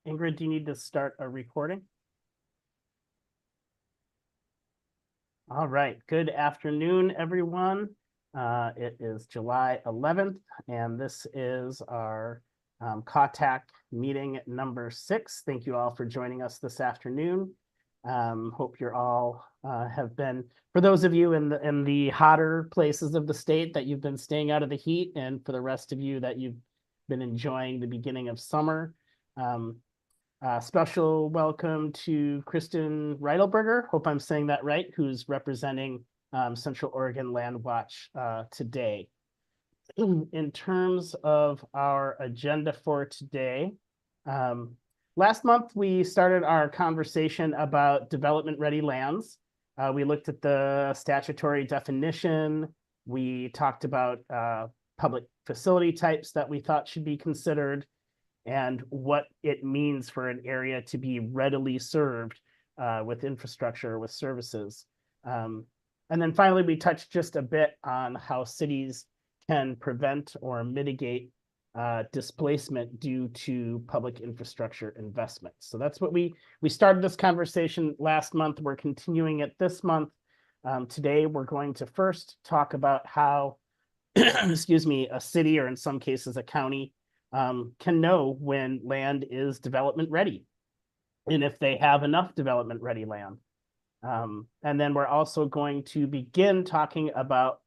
Ingrid, do you need to start a recording? All right, good afternoon, everyone. It is July 11th, and this is our CAUTAC meeting number 6. Thank you all for joining us this afternoon. Hope you're all have been, for those of you in the hotter places of the state, that you've been staying out of the heat, and for the rest of you that you've been enjoying the beginning of summer. Special welcome to Kristen Reidelberger, hope I'm saying that right, who's representing Central Oregon Land Watch today. In terms of our agenda for today, last month we started our conversation about development-ready lands. We looked at the statutory definition. We talked about public facility types that we thought should be considered, and what it means for an area to be readily served with infrastructure, with services. And then finally, we touched just a bit on how cities can prevent or mitigate displacement due to public infrastructure investments. So that's what we started this conversation last month. We're continuing it this month. Today, we're going to first talk about how, excuse me, a city, or in some cases a county, can know when land is development ready, and if they have enough development ready land. And then we're also going to begin talking about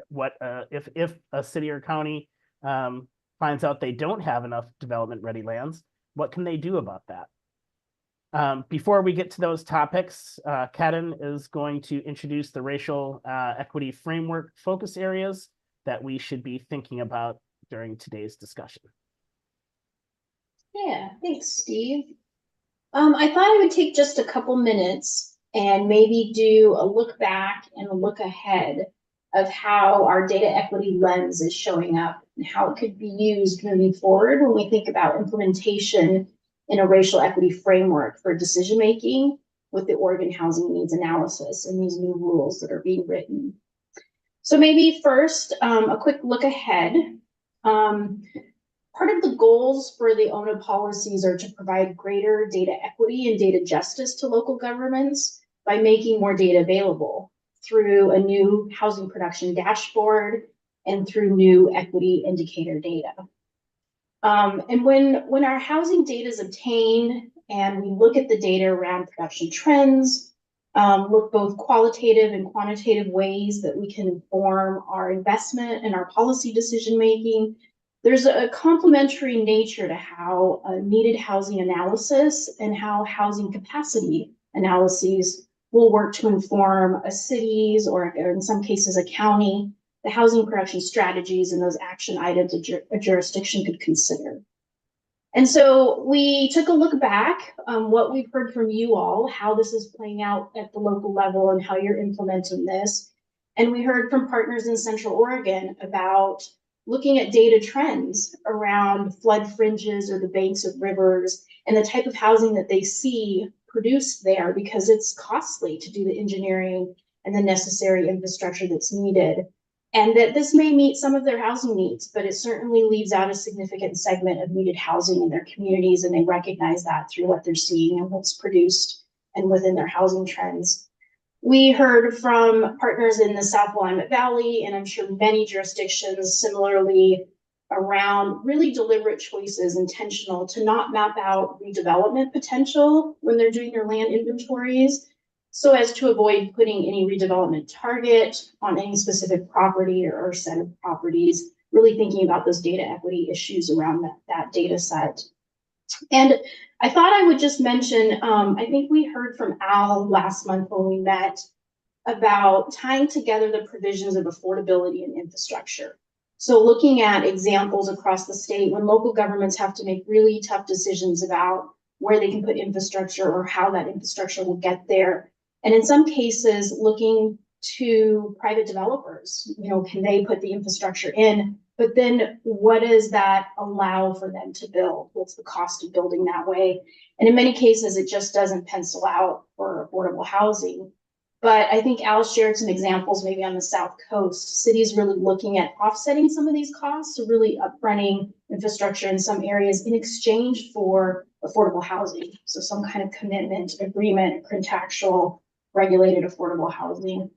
what if a city or county finds out they don't have enough development ready lands, what can they do about that? Before we get to those topics, Kaden is going to introduce the racial equity framework focus areas that we should be thinking about during today's discussion. Yeah, thanks, Steve. I thought I would take just a couple minutes and maybe do a look back and a look ahead of how our data equity lens is showing up and how it could be used moving forward when we think about implementation in a racial equity framework for decision-making with the Oregon Housing Needs Analysis and these new rules that are being written. So maybe first, a quick look ahead. Part of the goals for the ONA policies are to provide greater data equity and data justice to local governments by making more data available through a new housing production dashboard and through new equity indicator data. And when our housing data is obtained and we look at the data around production trends, look both qualitative and quantitative ways that we can inform our investment and our policy decision-making, there's a complementary nature to how needed housing analysis and how housing capacity analyses will work to inform a city's, or in some cases a county, the housing production strategies and those action items a jurisdiction could consider. And so we took a look back what we've heard from you all, how this is playing out at the local level and how you're implementing this. And we heard from partners in Central Oregon about looking at data trends around flood fringes or the banks of rivers and the type of housing that they see produced there, because it's costly to do the engineering and the necessary infrastructure that's needed. And that this may meet some of their housing needs, but it certainly leaves out a significant segment of needed housing in their communities, and they recognize that through what they're seeing and what's produced and within their housing trends. We heard from partners in the South Willamette Valley, and I'm sure many jurisdictions similarly, around really deliberate choices, intentional to not map out redevelopment potential when they're doing their land inventories, so as to avoid putting any redevelopment target on any specific property or set of properties, really thinking about those data equity issues around that data set. And I thought I would just mention, I think we heard from Al last month when we met about tying together the provisions of affordability and infrastructure. So looking at examples across the state when local governments have to make really tough decisions about where they can put infrastructure or how that infrastructure will get there. And in some cases, looking to private developers, can they put the infrastructure in? But then what does that allow for them to build? What's the cost of building that way? And in many cases, it just doesn't pencil out for affordable housing. But I think Alice shared some examples maybe on the South Coast, cities really looking at offsetting some of these costs, so really upfronting infrastructure in some areas in exchange for affordable housing. So some kind of commitment, agreement, contractual, regulated affordable housing.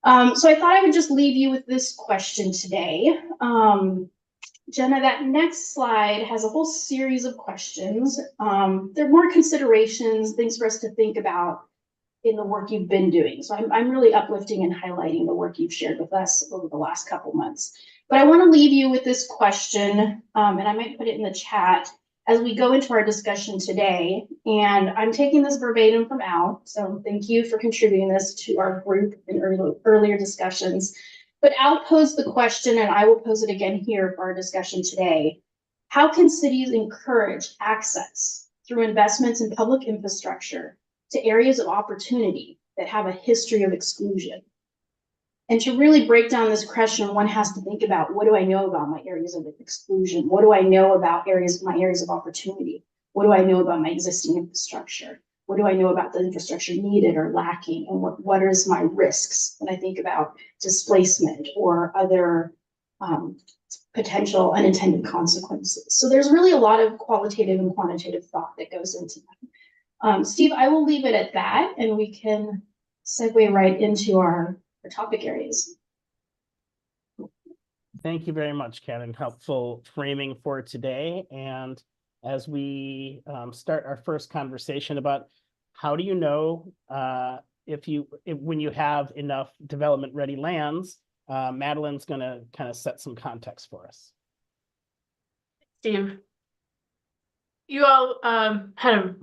So I thought I would just leave you with this question today. Jenna, that next slide has a whole series of questions. There are more considerations, things for us to think about in the work you've been doing. So I'm really uplifting and highlighting the work you've shared with us over the last couple months. But I want to leave you with this question, and I might put it in the chat as we go into our discussion today. And I'm taking this verbatim from Al, so thank you for contributing this to our group in earlier discussions. But Al posed the question, and I will pose it again here for our discussion today. How can cities encourage access through investments in public infrastructure to areas of opportunity that have a history of exclusion? And to really break down this question, one has to think about, what do I know about my areas of exclusion? What do I know about my areas of opportunity? What do I know about my existing infrastructure? What do I know about the infrastructure needed or lacking? And what is my risks when I think about displacement or other potential unintended consequences? So there's really a lot of qualitative and quantitative thought that goes into that. Steve, I will leave it at that, and we can segue right into our topic areas. Thank you very much, Kevin. Helpful framing for today. And as we start our first conversation about how do you know when you have enough development ready lands, Madeline's going to kind of set some context for us. Steve, you all had a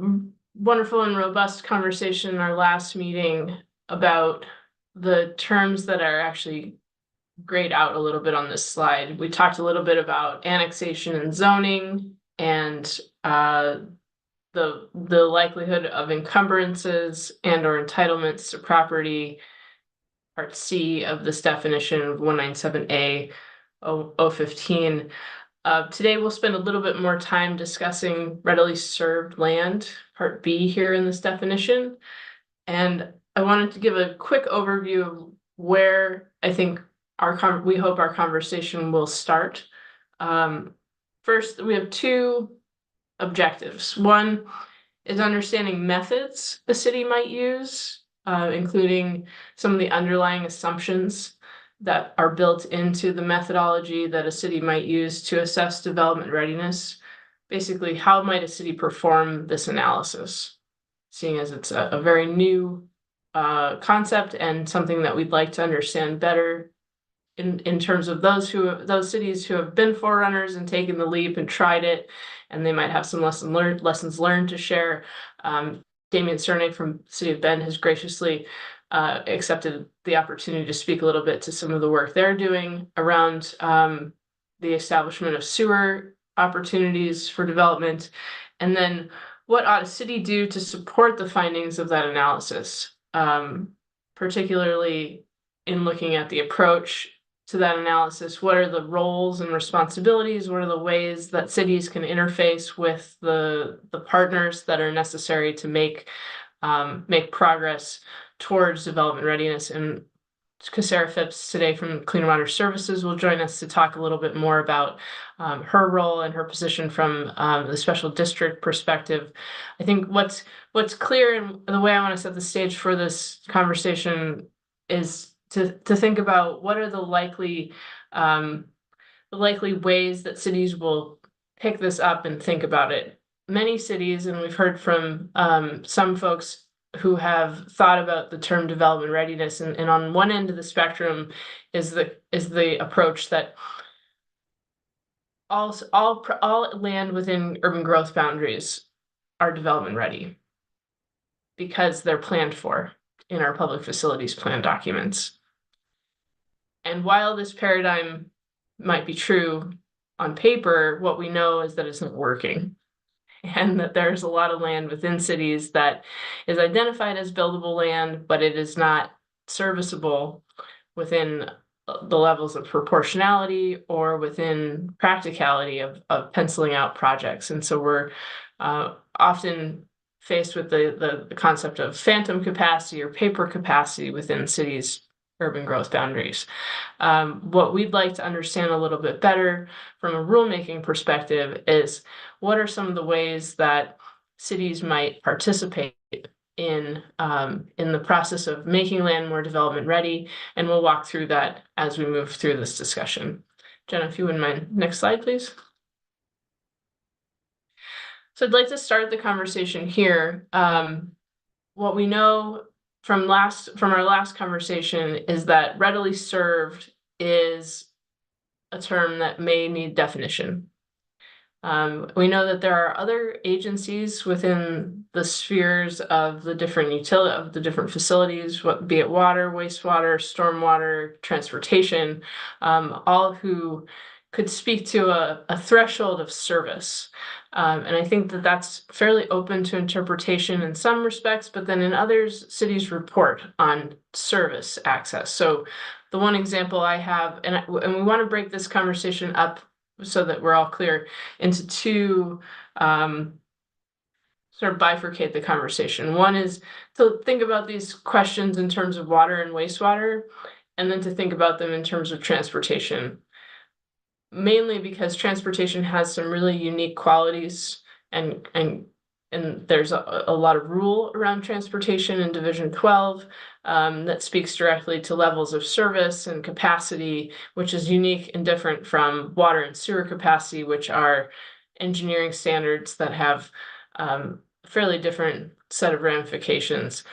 wonderful and robust conversation in our last meeting about the terms that are actually grayed out a little bit on this slide. We talked a little bit about annexation and zoning and the likelihood of encumbrances and or entitlements to property, part C of this definition of 197A 015. Today we'll spend a little bit more time discussing readily served land, part B here in this definition. And I wanted to give a quick overview of where I think we hope our conversation will start. First, we have two objectives. One is understanding methods a city might use, including some of the underlying assumptions that are built into the methodology that a city might use to assess development readiness. Basically, how might a city perform this analysis, seeing as it's a very new concept and something that we'd like to understand better in terms of those cities who have been forerunners and taken the leap and tried it, and they might have some lessons learned to share. Damien Cerny from the City of Bend has graciously accepted the opportunity to speak a little bit to some of the work they're doing around the establishment of sewer opportunities for development, and then what ought a city do to support the findings of that analysis, particularly in looking at the approach to that analysis. What are the roles and responsibilities? What are the ways that cities can interface with the partners that are necessary to make progress towards development readiness? And Cassara Phipps today from Clean Water Services will join us to talk a little bit more about her role and her position from the special district perspective. I think what's clear, and the way I want to set the stage for this conversation is to think about what are the likely ways that cities will pick this up and think about it. Many cities, and we've heard from some folks who have thought about the term development readiness, and on one end of the spectrum is the approach that all land within urban growth boundaries are development ready because they're planned for in our public facilities plan documents. And while this paradigm might be true on paper, what we know is that it's not working, and that there's a lot of land within cities that is identified as buildable land, but it is not serviceable within the levels of proportionality or within practicality of penciling out projects. And so we're often faced with the concept of phantom capacity or paper capacity within cities' urban growth boundaries. What we'd like to understand a little bit better from a rulemaking perspective is what are some of the ways that cities might participate in the process of making land more development ready, and we'll walk through that as we move through this discussion. Jenna, if you wouldn't mind, next slide, please. So I'd like to start the conversation here. What we know from our last conversation is that readily served is a term that may need definition. We know that there are other agencies within the spheres of the different facilities, be it water, wastewater, stormwater, transportation, all who could speak to a threshold of service. And I think that that's fairly open to interpretation in some respects, but then in others, cities report on service access. So the one example I have, and we want to break this conversation up so that we're all clear, into two, sort of bifurcate the conversation. One is to think about these questions in terms of water and wastewater, and then to think about them in terms of transportation. Mainly because transportation has some really unique qualities, and there's a lot of rule around transportation in Division 12 that speaks directly to levels of service and capacity, which is unique and different from water and sewer capacity, which are engineering standards that have fairly different set of ramifications.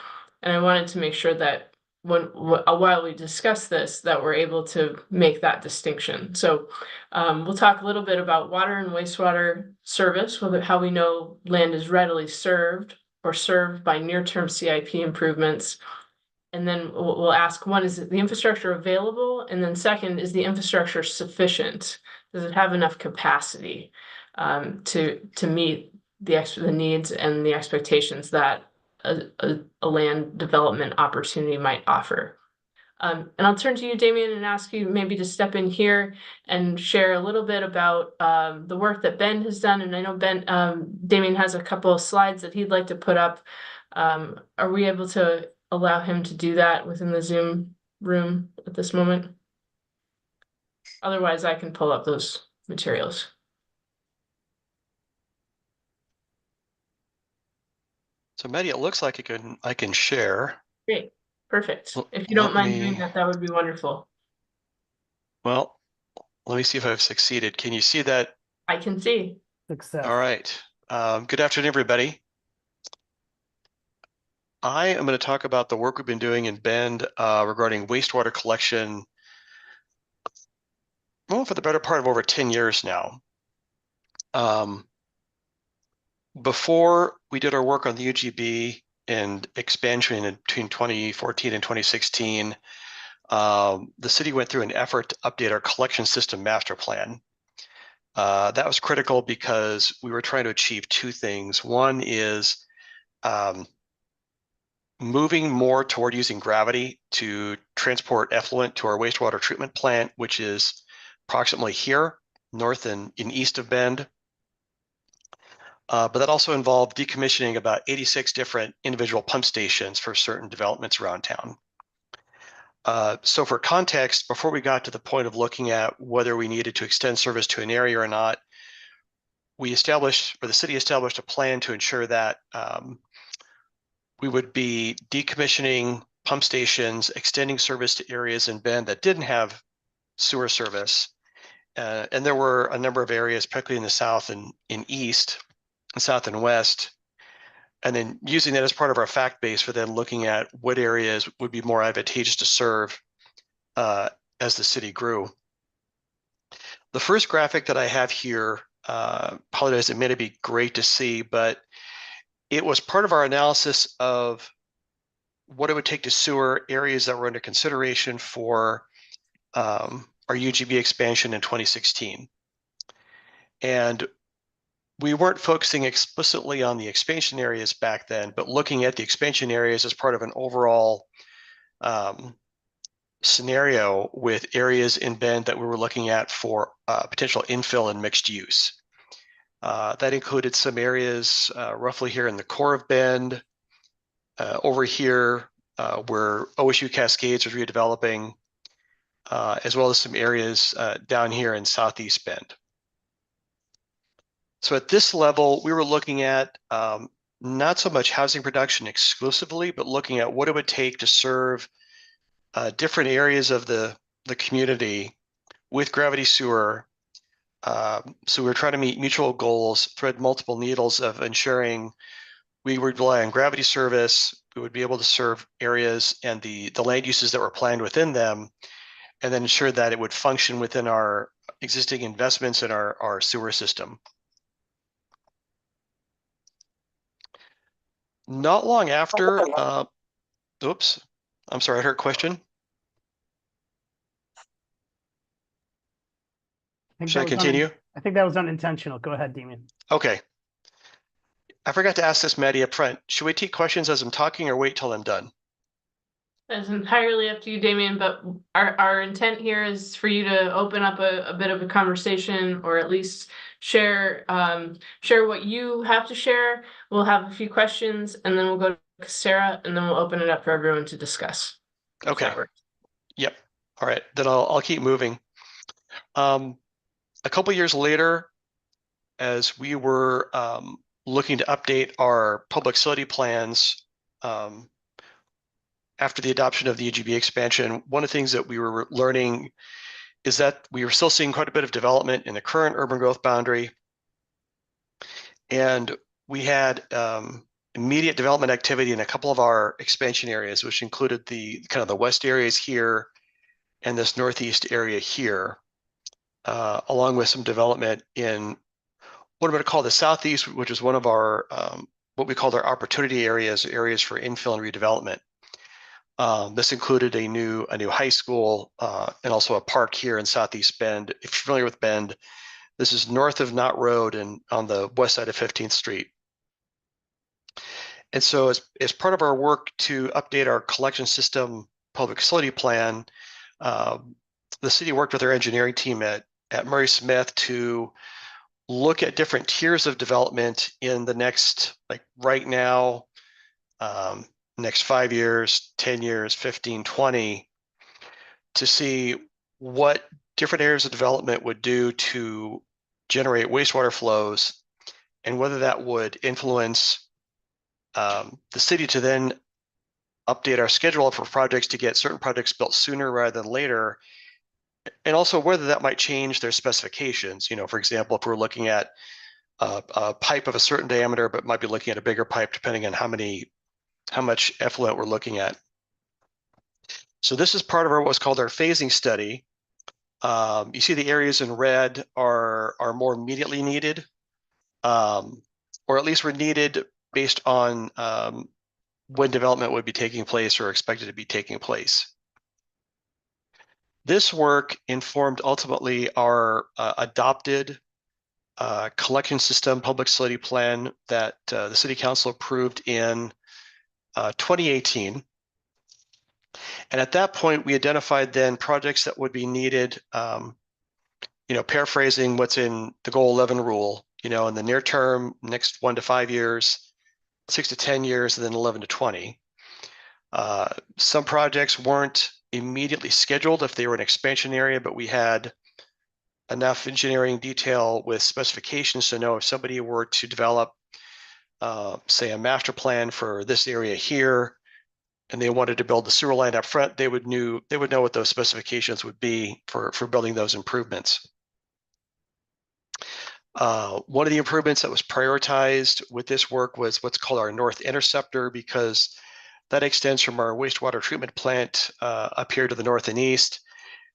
And I wanted to make sure that while we discuss this, that we're able to make that distinction. So we'll talk a little bit about water and wastewater service, how we know land is readily served or served by near-term CIP improvements. And then we'll ask, one, is the infrastructure available? And then second, is the infrastructure sufficient? Does it have enough capacity to meet the needs and the expectations that a land development opportunity might offer? And I'll turn to you, Damien, and ask you maybe to step in here and share a little bit about the work that Ben has done. And I know Damien has a couple of slides that he'd like to put up. Are we able to allow him to do that within the Zoom room at this moment? Otherwise, I can pull up those materials. So Maddie, it looks like I can share. Great, perfect. Well, If you don't let mind me- doing that, that would be wonderful. Well, let me see if I've succeeded. Can you see that? I can see. Success. All right. Good afternoon, everybody. I am going to talk about the work we've been doing in Bend regarding wastewater collection, well, for the better part of over 10 years now. Before we did our work on the UGB and expansion in between 2014 and 2016, the city went through an effort to update our collection system master plan. That was critical because we were trying to achieve two things. One is moving more toward using gravity to transport effluent to our wastewater treatment plant, which is approximately here, north and east of Bend. But that also involved decommissioning about 86 different individual pump stations for certain developments around town. So for context, before we got to the point of looking at whether we needed to extend service to an area or not, the city established a plan to ensure that we would be decommissioning pump stations, extending service to areas in Bend that didn't have sewer service. And there were a number of areas, particularly in the south and south and west, and then using that as part of our fact base for then looking at what areas would be more advantageous to serve as the city grew. The first graphic that I have here, apologize, it may not be great to see, but it was part of our analysis of what it would take to sewer areas that were under consideration for our UGB expansion in 2016. And we weren't focusing explicitly on the expansion areas back then, but looking at the expansion areas as part of an overall scenario with areas in Bend that we were looking at for potential infill and mixed use. That included some areas roughly here in the core of Bend, over here where OSU Cascades was redeveloping, as well as some areas down here in Southeast Bend. So at this level, we were looking at not so much housing production exclusively, but looking at what it would take to serve different areas of the community with gravity sewer. So we were trying to meet mutual goals, thread multiple needles of ensuring we would rely on gravity service, we would be able to serve areas and the land uses that were planned within them, and then ensure that it would function within our existing investments in our sewer system. Not long after, oops, I'm sorry, I heard a question. Should I continue? I think that was unintentional. Go ahead, Damien. Okay. I forgot to ask this, Maddie, up front. Should we take questions as I'm talking or wait till I'm done? That's entirely up to you, Damien, but our intent here is for you to open up a bit of a conversation, or at least share what you have to share. We'll have a few questions and then we'll go to Sarah and then we'll open it up for everyone to discuss. Okay. Yep. All right. Then I'll keep moving. A couple years later, as we were looking to update our public facility plans, after the adoption of the UGB expansion, one of the things that we were learning is that we were still seeing quite a bit of development in the current urban growth boundary. And we had immediate development activity in a couple of our expansion areas, which included the kind of the west areas here and this northeast area here, along with some development in what I'm going to call the southeast, which is one of our what we called our opportunity areas for infill and redevelopment. This included a new high school and also a park here in Southeast Bend. If you're familiar with Bend, this is north of Knott Road and on the west side of 15th Street. And so as part of our work to update our collection system public facility plan, the city worked with our engineering team at Murray Smith to look at different tiers of development in the next, like right now, next 5 years, 10 years, 15, 20, to see what different areas of development would do to generate wastewater flows and whether that would influence the city to then update our schedule for projects to get certain projects built sooner rather than later, and also whether that might change their specifications. You know, for example, if we're looking at a pipe of a certain diameter, but might be looking at a bigger pipe depending on how much effluent we're looking at. So this is part of what's called our phasing study. You see the areas in red are more immediately needed, or at least were needed based on when development would be taking place or expected to be taking place. This work informed ultimately our adopted collection system public facility plan that the City Council approved in 2018. And at that point, we identified then projects that would be needed, you know, paraphrasing what's in the Goal 11 rule, you know, in the near term, next 1 to 5 years, 6 to 10 years, and then 11 to 20. Some projects weren't immediately scheduled if they were an expansion area, but we had enough engineering detail with specifications to know if somebody were to develop, say, a master plan for this area here, and they wanted to build the sewer line up front, they would know what those specifications would be for building those improvements. One of the improvements that was prioritized with this work was what's called our North Interceptor, because that extends from our wastewater treatment plant up here to the north and east,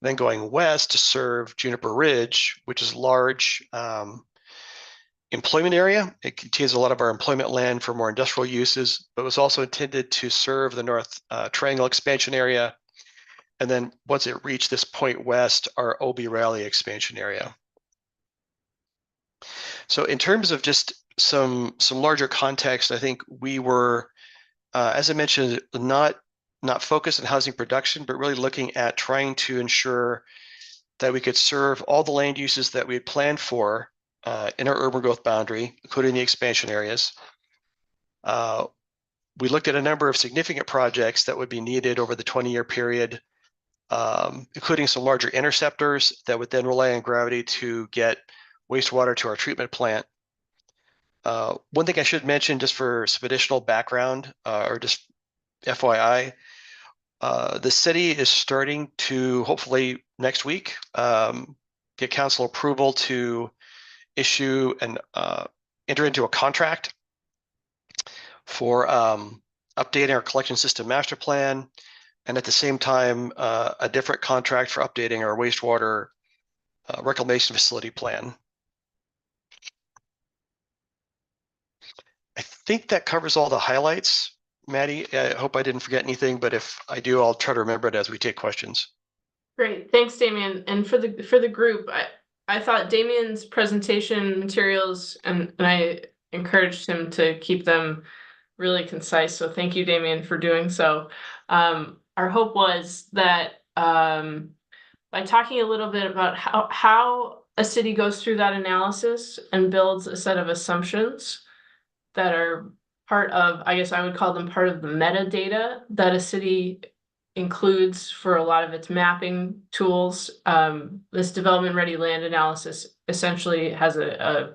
then going west to serve Juniper Ridge, which is a large employment area. It contains a lot of our employment land for more industrial uses, but was also intended to serve the North Triangle expansion area. And then once it reached this point west, our OB Raleigh expansion area. So in terms of just some larger context, I think we were, as I mentioned, not focused on housing production, but really looking at trying to ensure that we could serve all the land uses that we had planned for in our urban growth boundary, including the expansion areas. We looked at a number of significant projects that would be needed over the 20-year period, including some larger interceptors that would then rely on gravity to get wastewater to our treatment plant. One thing I should mention, just for some additional background, or just FYI, the city is starting to, hopefully next week, get council approval to issue and enter into a contract for updating our collection system master plan, and at the same time, a different contract for updating our wastewater reclamation facility plan. I think that covers all the highlights. Maddie, I hope I didn't forget anything, but if I do, I'll try to remember it as we take questions. Great, thanks, Damien. And for the group, I thought Damien's presentation materials, and I encouraged him to keep them really concise. So thank you, Damien, for doing so. Our hope was that by talking a little bit about how a city goes through that analysis and builds a set of assumptions that are part of, I guess I would call them part of the metadata that a city includes for a lot of its mapping tools. This development ready land analysis essentially has a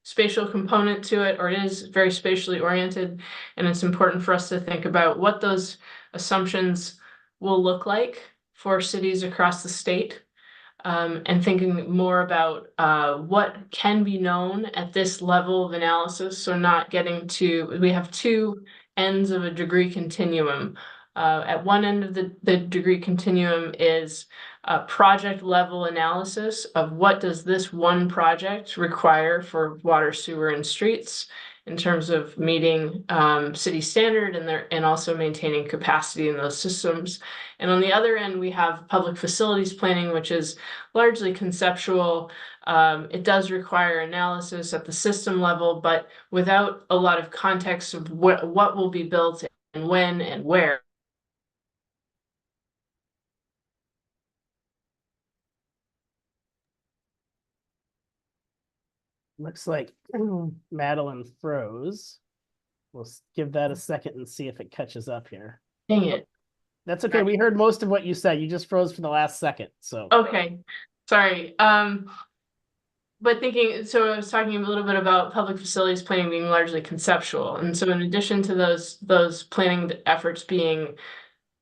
spatial component to it, or it is very spatially oriented, and it's important for us to think about what those assumptions will look like for cities across the state, and thinking more about what can be known at this level of analysis. So not getting to, we have two ends of a degree continuum. At one end of the degree continuum is a project level analysis of what does this one project require for water, sewer, and streets in terms of meeting city standard and also maintaining capacity in those systems. And on the other end, we have public facilities planning, which is largely conceptual. It does require analysis at the system level, but without a lot of context of what will be built and when and where. Looks like Madeline froze. We'll give that a second and see if it catches up here. Dang it. That's okay. We heard most of what you said. You just froze for the last second. So Okay, sorry. But thinking, so I was talking a little bit about public facilities planning being largely conceptual. And so in addition to those planning efforts being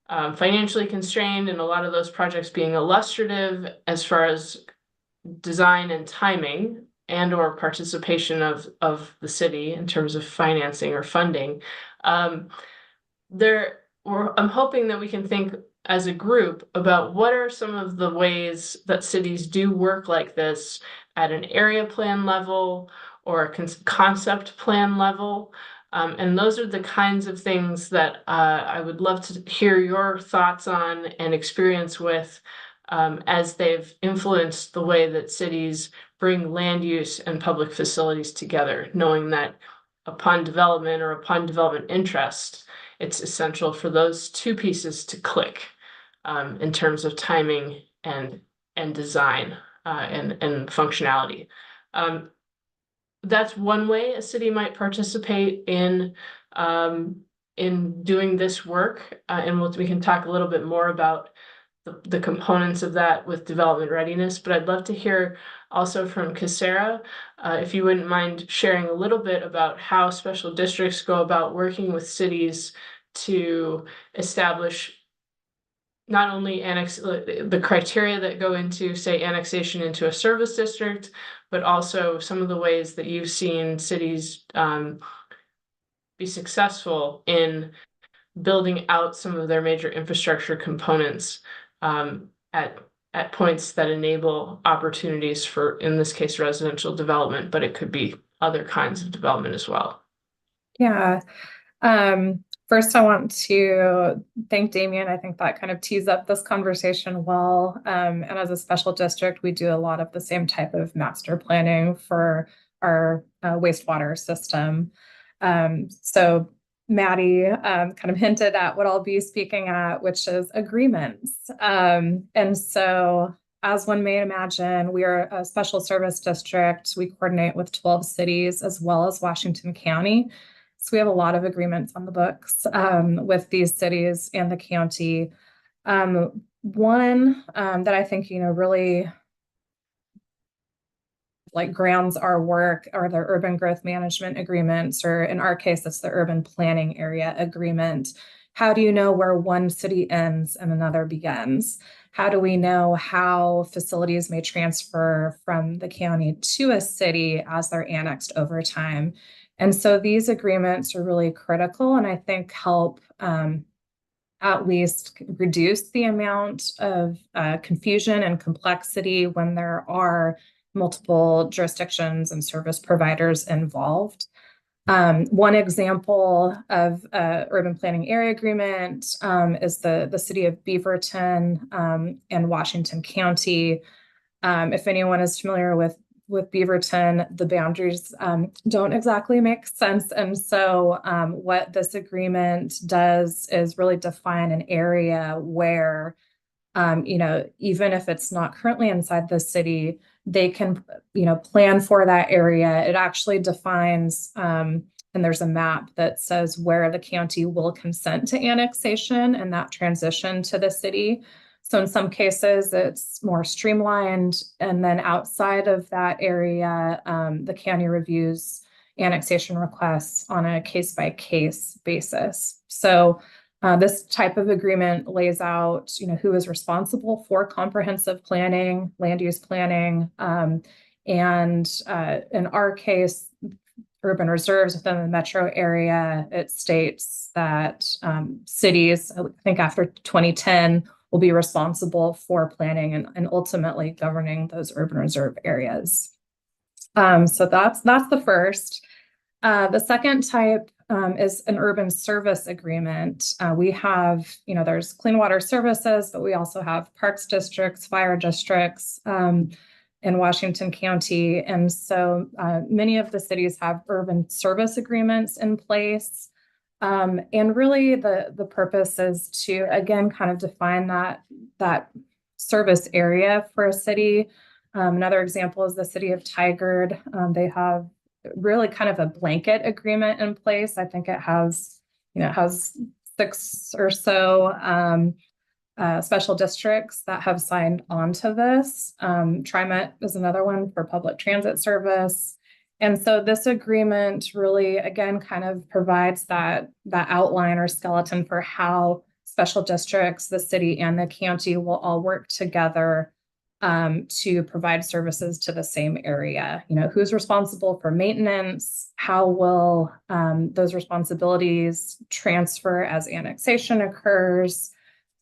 financially constrained, and a lot of those projects being illustrative as far as design and timing and or participation of the city in terms of financing or funding, I'm hoping that we can think as a group about what are some of the ways that cities do work like this at an area plan level or a concept plan level. And those are the kinds of things that I would love to hear your thoughts on and experience with as they've influenced the way that cities bring land use and public facilities together, knowing that upon development or upon development interest, it's essential for those two pieces to click in terms of timing and design and functionality. That's one way a city might participate in doing this work, and we can talk a little bit more about the components of that with development readiness. But I'd love to hear also from Casera, if you wouldn't mind sharing a little bit about how special districts go about working with cities to establish not only the criteria that go into, say, annexation into a service district, but also some of the ways that you've seen cities be successful in building out some of their major infrastructure components at points that enable opportunities for, in this case, residential development, but it could be other kinds of development as well. Yeah. First, I want to thank Damien. I think that kind of tees up this conversation well. And as a special district, we do a lot of the same type of master planning for our wastewater system. So Maddie kind of hinted at what I'll be speaking at, which is agreements. And so as one may imagine, we are a special service district. We coordinate with 12 cities as well as Washington County. So we have a lot of agreements on the books with these cities and the county. One that I think, really like grounds our work are the urban growth management agreements, or in our case, it's the urban planning area agreement. How do you know where one city ends and another begins? How do we know how facilities may transfer from the county to a city as they're annexed over time? And so these agreements are really critical, and I think help at least reduce the amount of confusion and complexity when there are multiple jurisdictions and service providers involved. One example of urban planning area agreement is the city of Beaverton and Washington County. If anyone is familiar with Beaverton, the boundaries don't exactly make sense. And so what this agreement does is really define an area where, even if it's not currently inside the city, they can, plan for that area. It actually defines, and there's a map that says where the county will consent to annexation and that transition to the city. So in some cases, it's more streamlined. And then outside of that area, the county reviews annexation requests on a case-by-case basis. So this type of agreement lays out, who is responsible for comprehensive planning, land use planning, and in our case, urban reserves within the metro area. It states that cities, I think after 2010, will be responsible for planning and ultimately governing those urban reserve areas. So that's the first. The second type is an urban service agreement. We have, there's clean water services, but we also have parks districts, fire districts in Washington County. And so many of the cities have urban service agreements in place. And really the purpose is to, again, kind of define that service area for a city. Another example is the city of Tigard. They have really kind of a blanket agreement in place. I think it has 6 or so special districts that have signed on to this. TriMet is another one for public transit service. And so this agreement really, again, kind of provides that outline or skeleton for how special districts, the city and the county will all work together to provide services to the same area. Who's responsible for maintenance? How will those responsibilities transfer as annexation occurs?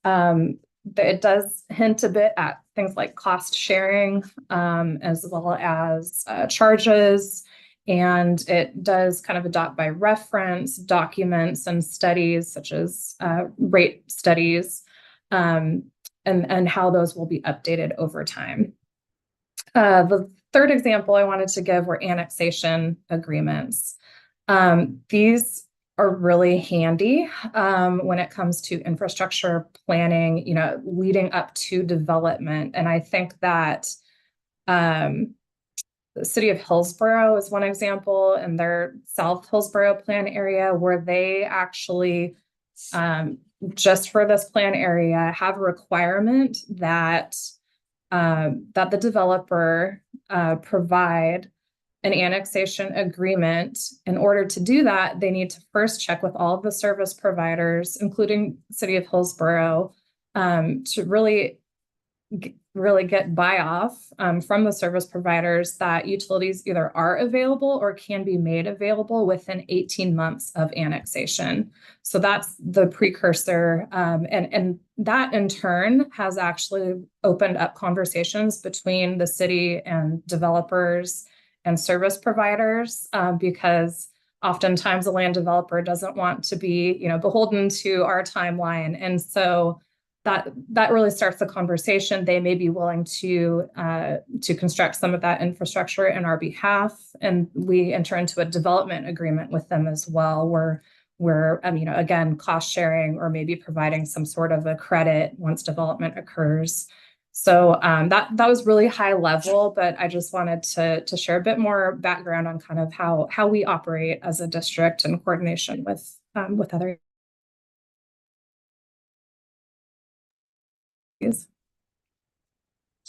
It does hint a bit at things like cost sharing, as well as charges. And it does kind of adopt by reference documents and studies such as rate studies, and how those will be updated over time. The third example I wanted to give were annexation agreements. These are really handy when it comes to infrastructure planning, leading up to development. And I think that the city of Hillsborough is one example, and their South Hillsborough plan area, where they actually just for this plan area have a requirement that the developer provide an annexation agreement. In order to do that, they need to first check with all of the service providers, including the city of Hillsborough, to really get buy-off from the service providers that utilities either are available or can be made available within 18 months of annexation. So that's the precursor. And that in turn has actually opened up conversations between the city and developers and service providers, because oftentimes a land developer doesn't want to be, beholden to our timeline. And so that really starts the conversation. They may be willing to construct some of that infrastructure in our behalf, and we enter into a development agreement with them as well, where we're again cost sharing or maybe providing some sort of a credit once development occurs. So that was really high level, but I just wanted to share a bit more background on kind of how we operate as a district in coordination with other. It's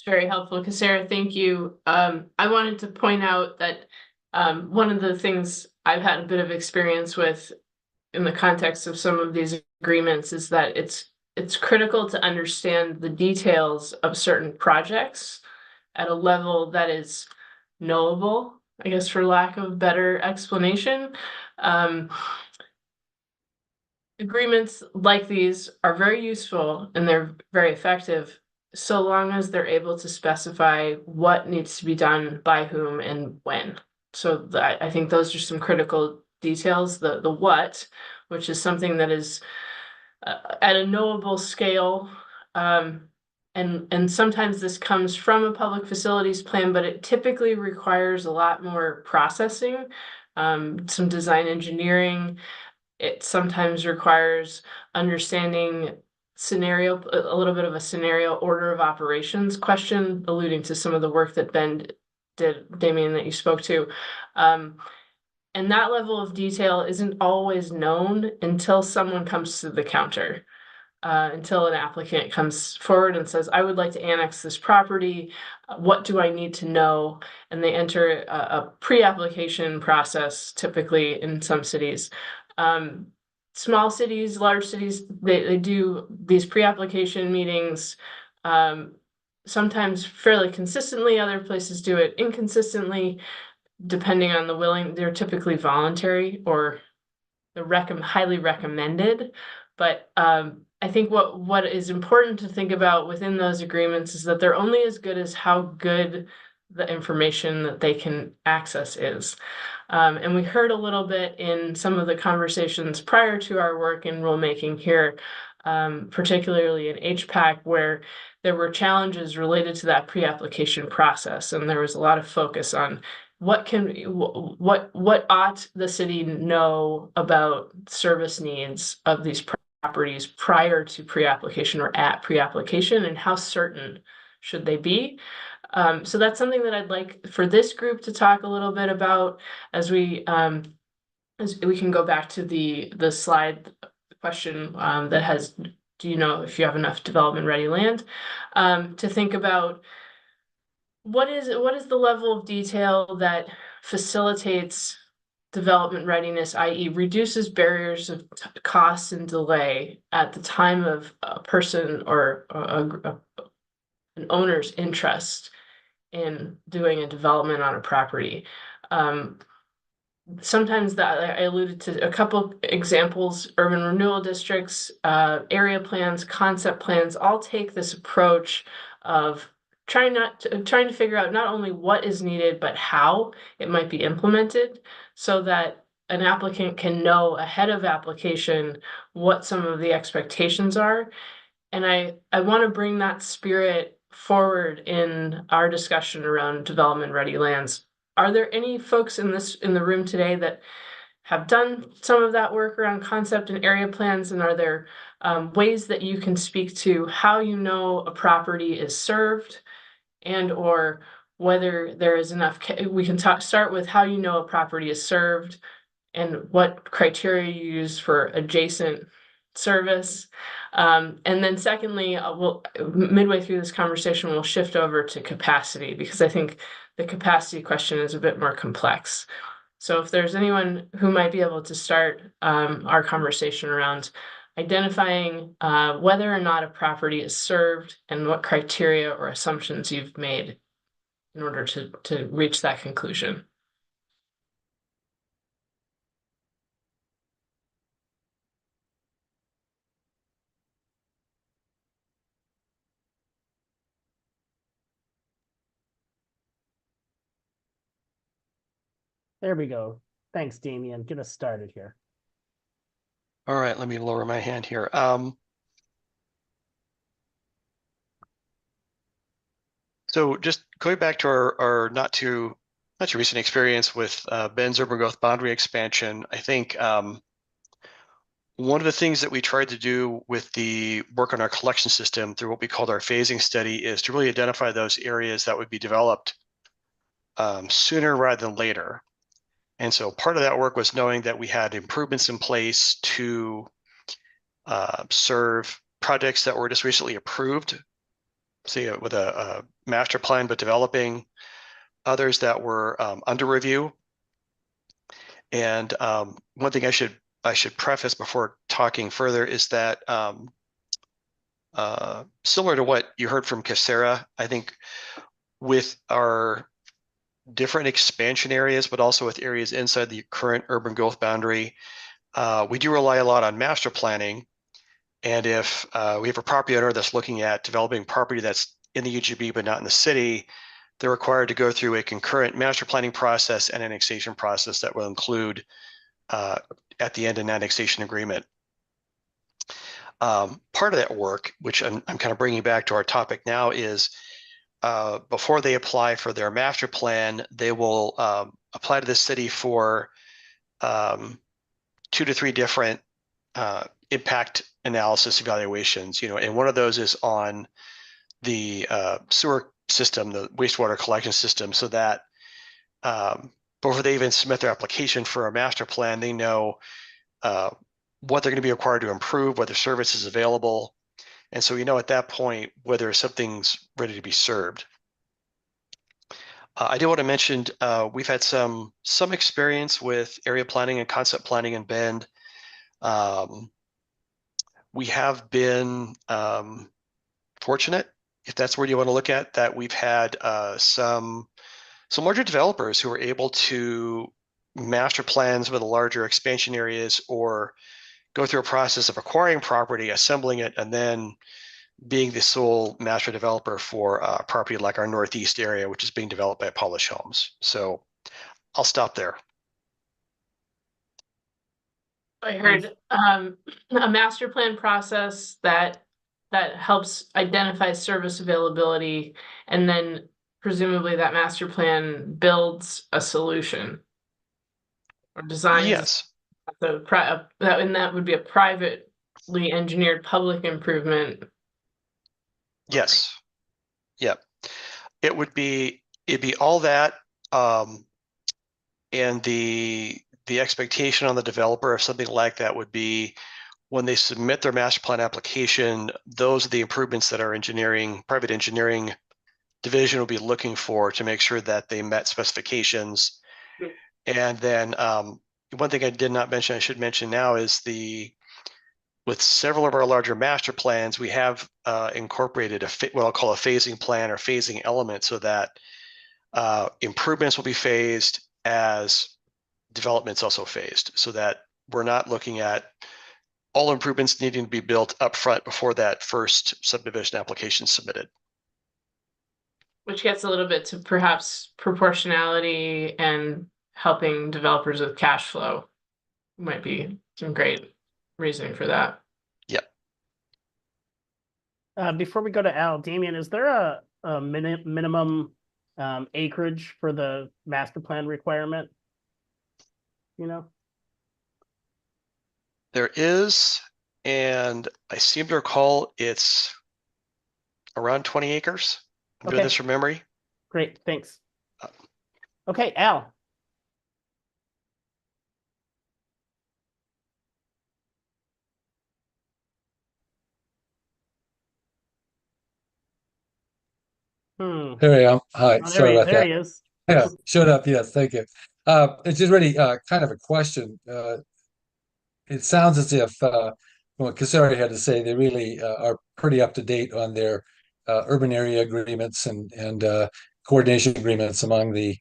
very helpful, Sarah. Thank you. I wanted to point out that one of the things I've had a bit of experience with in the context of some of these agreements is that it's critical to understand the details of certain projects at a level that is knowable, I guess, for lack of better explanation. Agreements like these are very useful and they're very effective so long as they're able to specify what needs to be done by whom and when. So I think those are some critical details. The what, which is something that is at a knowable scale. And sometimes this comes from a public facilities plan, but it typically requires a lot more processing, some design engineering. It sometimes requires understanding a little bit of a scenario order of operations question, alluding to some of the work that Ben did, Damien, that you spoke to. And that level of detail isn't always known until someone comes to the counter. Until an applicant comes forward and says, I would like to annex this property. What do I need to know? And they enter a pre-application process, typically in some cities. Small cities, large cities, they do these pre-application meetings, sometimes fairly consistently. Other places do it inconsistently, depending on they're typically voluntary or they're highly recommended. But I think what is important to think about within those agreements is that they're only as good as how good the information that they can access is. And we heard a little bit in some of the conversations prior to our work in rulemaking here, particularly in HPAC, where there were challenges related to that pre-application process. And there was a lot of focus on what ought the city know about service needs of these properties prior to pre-application or at pre-application, and how certain should they be? So that's something that I'd like for this group to talk a little bit about as we can go back to the slide question that has, do you know if you have enough development ready land? To think about what is the level of detail that facilitates development readiness, i.e. reduces barriers of costs and delay at the time of a person or an owner's interest in doing a development on a property. Sometimes that I alluded to a couple examples, urban renewal districts, area plans, concept plans, all take this approach of trying to figure out not only what is needed, but how it might be implemented so that an applicant can know ahead of application what some of the expectations are. And I want to bring that spirit forward in our discussion around development ready lands. Are there any folks in the room today that have done some of that work around concept and area plans? And are there ways that you can speak to how you know a property is served, and or whether there is enough? We can start with how you know a property is served and what criteria you use for adjacent service. And then secondly, midway through this conversation, we'll shift over to capacity, because I think the capacity question is a bit more complex. So if there's anyone who might be able to start our conversation around identifying whether or not a property is served and what criteria or assumptions you've made in order to reach that conclusion. There we go. Thanks, Damien. Get us started here. All right, let me lower my hand here. So just going back to our not too recent experience with Ben's urban growth boundary expansion, I think one of the things that we tried to do with the work on our collection system through what we called our phasing study is to really identify those areas that would be developed sooner rather than later. And so part of that work was knowing that we had improvements in place to serve projects that were just recently approved, say with a master plan, but developing others that were under review. And one thing I should preface before talking further is that similar to what you heard from Casera, I think with our different expansion areas, but also with areas inside the current urban growth boundary, we do rely a lot on master planning. And if we have a property owner that's looking at developing property that's in the UGB but not in the city, they're required to go through a concurrent master planning process and annexation process that will include at the end an annexation agreement. Part of that work, which I'm kind of bringing back to our topic now, is before they apply for their master plan, they will apply to the city for 2 to 3 different impact analysis evaluations. And one of those is on the sewer system, the wastewater collection system, so that before they even submit their application for a master plan, they know what they're going to be required to improve, whether service is available. And so at that point whether something's ready to be served. I did want to mention we've had some experience with area planning and concept planning in Bend. We have been fortunate, if that's where you want to look at, that we've had some larger developers who are able to master plans with the larger expansion areas or go through a process of acquiring property, assembling it, and then being the sole master developer for a property like our Northeast area, which is being developed by Polish Homes. So I'll stop there. I heard a master plan process that helps identify service availability, and then presumably that master plan builds a solution or designs. Yes. That would be a privately engineered public improvement. Yes. Yep. It'd be all that, and the expectation on the developer of something like that would be when they submit their master plan application, those are the improvements that our private engineering division will be looking for to make sure that they met specifications. And then one thing I did not mention, I should mention now, is with several of our larger master plans, we have incorporated what I'll call a phasing plan or phasing element, so that improvements will be phased as development's also phased, so that we're not looking at all improvements needing to be built up front before that first subdivision application submitted. Which gets a little bit to perhaps proportionality and helping developers with cash flow. Might be some great reasoning for that. Yep. Before we go to Al, Damien, is there a minimum acreage for the master plan requirement? There is, and I seem to recall it's around 20 acres. I'm doing this from memory. Great, thanks. Okay, Al. There I am. Hi, sorry about there that. he is. Yeah, showed up. Yes, thank you. It's just really kind of a question. It sounds as if what Casari had to say, they really are pretty up to date on their urban area agreements and coordination agreements among the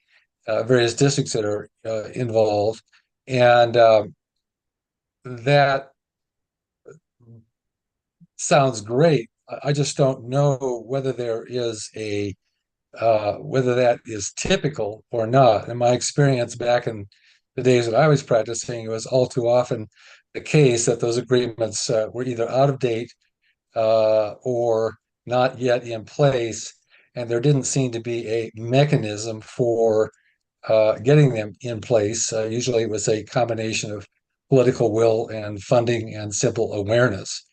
various districts that are involved, and that sounds great. I just don't know whether there is whether that is typical or not. In my experience back in the days that I was practicing, it was all too often the case that those agreements were either out of date or not yet in place, and there didn't seem to be a mechanism for getting them in place. Usually it was a combination of political will and funding and simple awareness.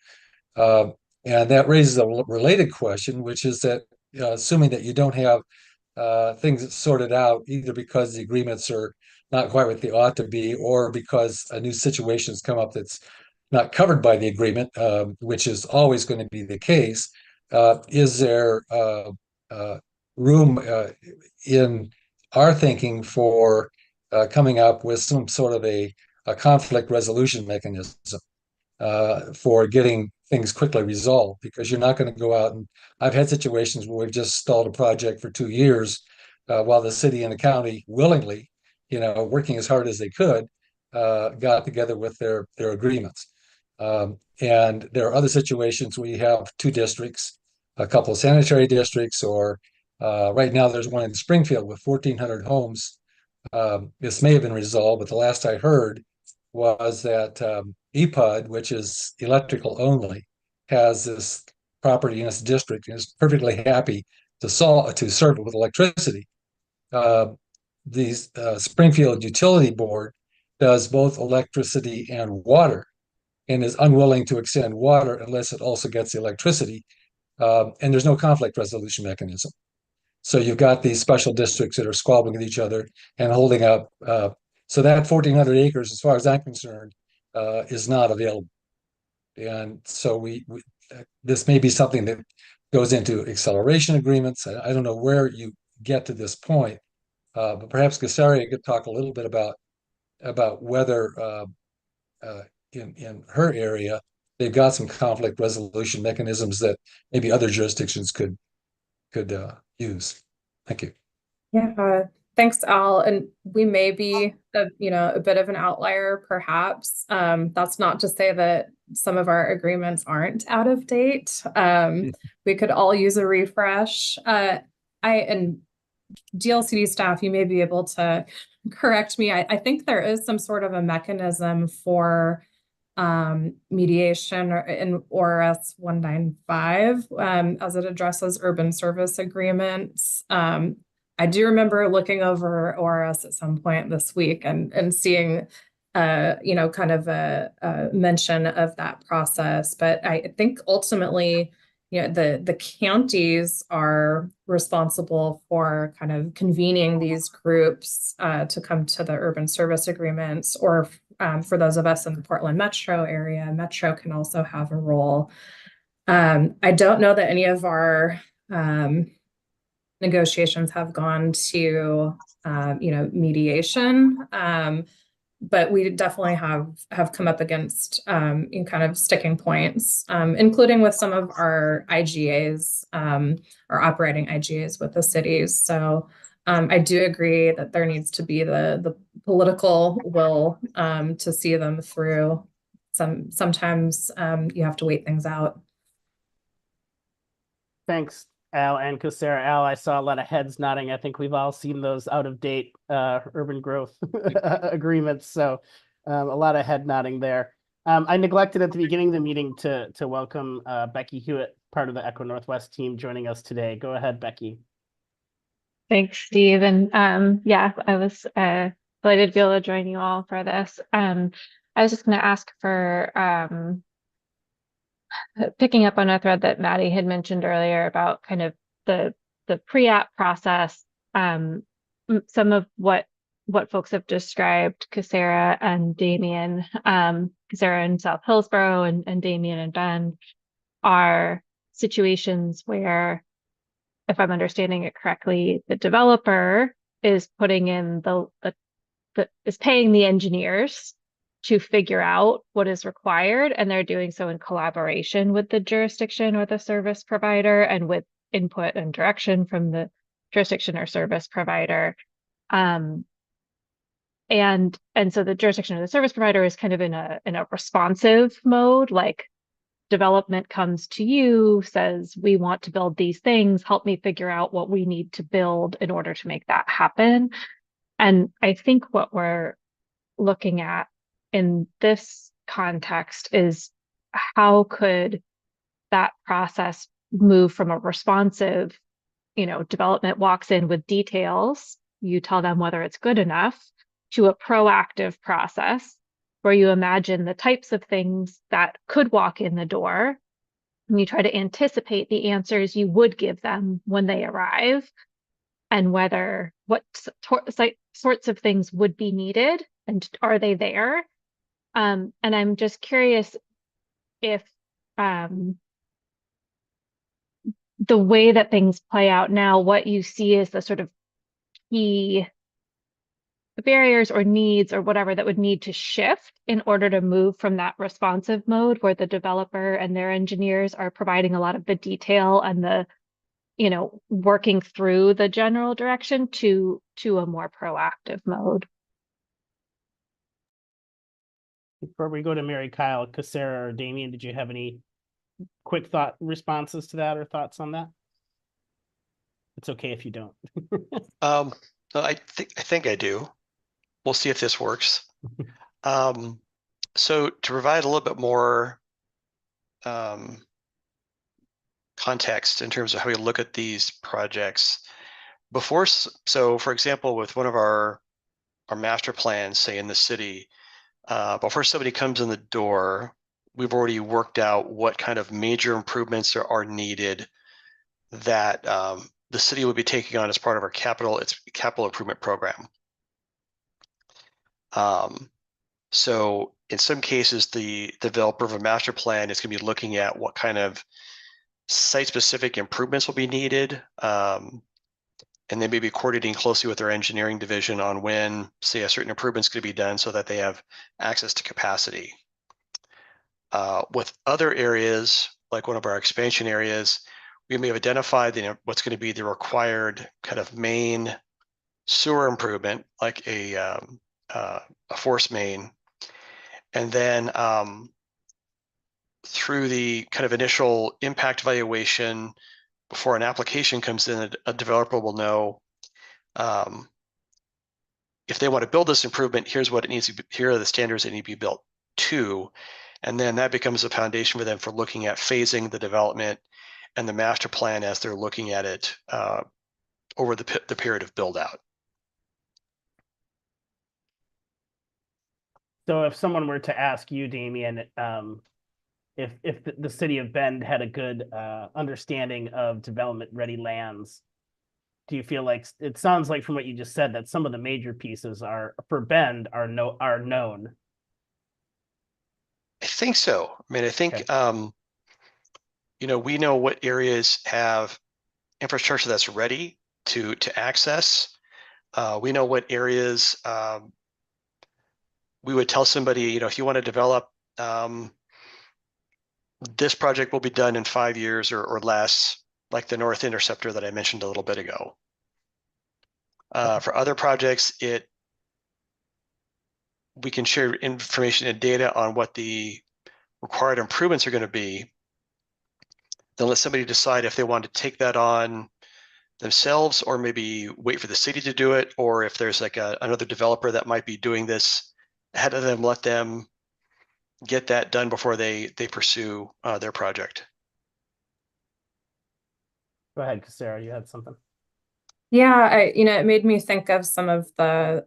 And that raises a related question, which is that assuming that you don't have things sorted out, either because the agreements are not quite what they ought to be, or because a new situation has come up that's not covered by the agreement, which is always going to be the case, is there room in our thinking for coming up with some sort of a conflict resolution mechanism for getting things quickly resolved? Because you're not going to go out and I've had situations where we've just stalled a project for 2 years while the city and the county willingly, working as hard as they could, got together with their agreements. And there are other situations where you have two districts, a couple of sanitary districts, or right now there's one in Springfield with 1,400 homes. This may have been resolved, but the last I heard was that EPUD, which is electrical only, has this property in its district and is perfectly happy to serve it with electricity. The Springfield Utility Board does both electricity and water, and is unwilling to extend water unless it also gets the electricity. And there's no conflict resolution mechanism. So you've got these special districts that are squabbling with each other and holding up. So that 1,400 acres, as far as I'm concerned, is not available. And so this may be something that goes into acceleration agreements. I don't know where you get to this point, but perhaps Casaria could talk a little bit about whether in her area they've got some conflict resolution mechanisms that maybe other jurisdictions could use. Thank you. Yeah, thanks, Al. And we may be a bit of an outlier, perhaps. That's not to say that some of our agreements aren't out of date. We could all use a refresh. And DLCD staff, you may be able to correct me. I think there is some sort of a mechanism for mediation in ORS 195 as it addresses urban service agreements. I do remember looking over ORS at some point this week and seeing kind of a mention of that process. But I think ultimately, the counties are responsible for kind of convening these groups to come to the urban service agreements, or for those of us in the Portland metro area, Metro can also have a role. I don't know that any of our negotiations have gone to mediation, but we definitely have come up against in kind of sticking points, including with some of our IGAs, our operating IGAs with the cities. So I do agree that there needs to be the political will to see them through. Sometimes you have to wait things out. Thanks, Al and Casaria. Al, I saw a lot of heads nodding. I think we've all seen those out-of-date urban growth agreements. So a lot of head nodding there. I neglected at the beginning of the meeting to welcome Becky Hewitt, part of the Echo Northwest team, joining us today. Go ahead, Becky. Thanks, Steve. And yeah, I was delighted to be able to join you all for this. I was just going to ask for picking up on a thread that Maddie had mentioned earlier about kind of the pre-app process. Some of what folks have described, Casaria and Damien, Casaria in South Hillsborough and Damien and Bend, are situations where, if I'm understanding it correctly, the developer is putting in is paying the engineers to figure out what is required, and they're doing so in collaboration with the jurisdiction or the service provider, and with input and direction from the jurisdiction or service provider. And so the jurisdiction or the service provider is kind of in a responsive mode, like development comes to you, says, we want to build these things, help me figure out what we need to build in order to make that happen. And I think what we're looking at in this context is, how could that process move from a responsive, development walks in with details, you tell them whether it's good enough, to a proactive process where you imagine the types of things that could walk in the door, and you try to anticipate the answers you would give them when they arrive, and whether sorts of things would be needed and are they there. And I'm just curious if the way that things play out now, what you see as the sort of key barriers or needs or whatever that would need to shift in order to move from that responsive mode where the developer and their engineers are providing a lot of the detail and the, working through the general direction to a more proactive mode. Before we go to Mary Kyle, Cassara, or Damien, did you have any quick responses to that or thoughts on that? It's okay if you don't. No, I think I do. We'll see if this works. So to provide a little bit more context in terms of how we look at these projects so for example, with one of our master plans, say in the city, before somebody comes in the door, we've already worked out what kind of major improvements are needed that the city will be taking on as part of our capital improvement program. So in some cases, the developer of a master plan is going to be looking at what kind of site-specific improvements will be needed, and they may be coordinating closely with their engineering division on when, say, a certain improvement's going to be done so that they have access to capacity. With other areas, like one of our expansion areas, we may have identified what's going to be the required kind of main sewer improvement, like a force main. And then through the kind of initial impact evaluation, before an application comes in, a developer will know if they want to build this improvement, here's what it needs to be, here are the standards that need to be built to. And then that becomes a foundation for them for looking at phasing the development and the master plan as they're looking at it over the period of build out. So if someone were to ask you, Damien, if the city of Bend had a good understanding of development ready lands, do you feel like, it sounds like from what you just said that some of the major pieces for Bend are known? I think so. I mean, I think Okay. we know what areas have infrastructure that's ready to access. We know what areas we would tell somebody, if you want to develop, this project will be done in 5 years or less, like the North Interceptor that I mentioned a little bit ago. For other projects, we can share information and data on what the required improvements are going to be. Then let somebody decide if they want to take that on themselves or maybe wait for the city to do it, or if there's like another developer that might be doing this ahead of them, let them get that done before they pursue their project. Go ahead, Cassara, you had something. Yeah, it made me think of some of the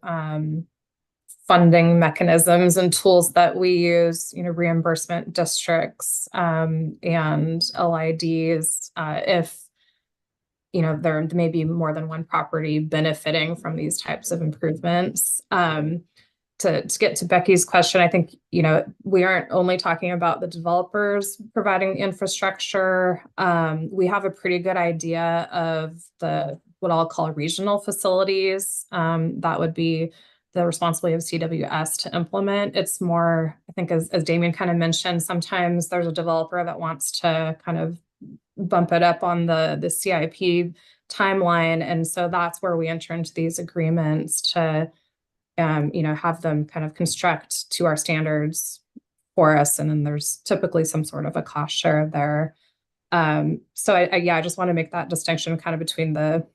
funding mechanisms and tools that we use, reimbursement districts and LIDs. If there may be more than one property benefiting from these types of improvements. To get to Becky's question, I think, we aren't only talking about the developers providing infrastructure. We have a pretty good idea of what I'll call regional facilities. That would be the responsibility of CWS to implement. It's more, I think, as Damien kind of mentioned, sometimes there's a developer that wants to kind of bump it up on the CIP timeline. And so that's where we enter into these agreements to, have them kind of construct to our standards for us. And then there's typically some sort of a cost share there. So I just want to make that distinction kind of between the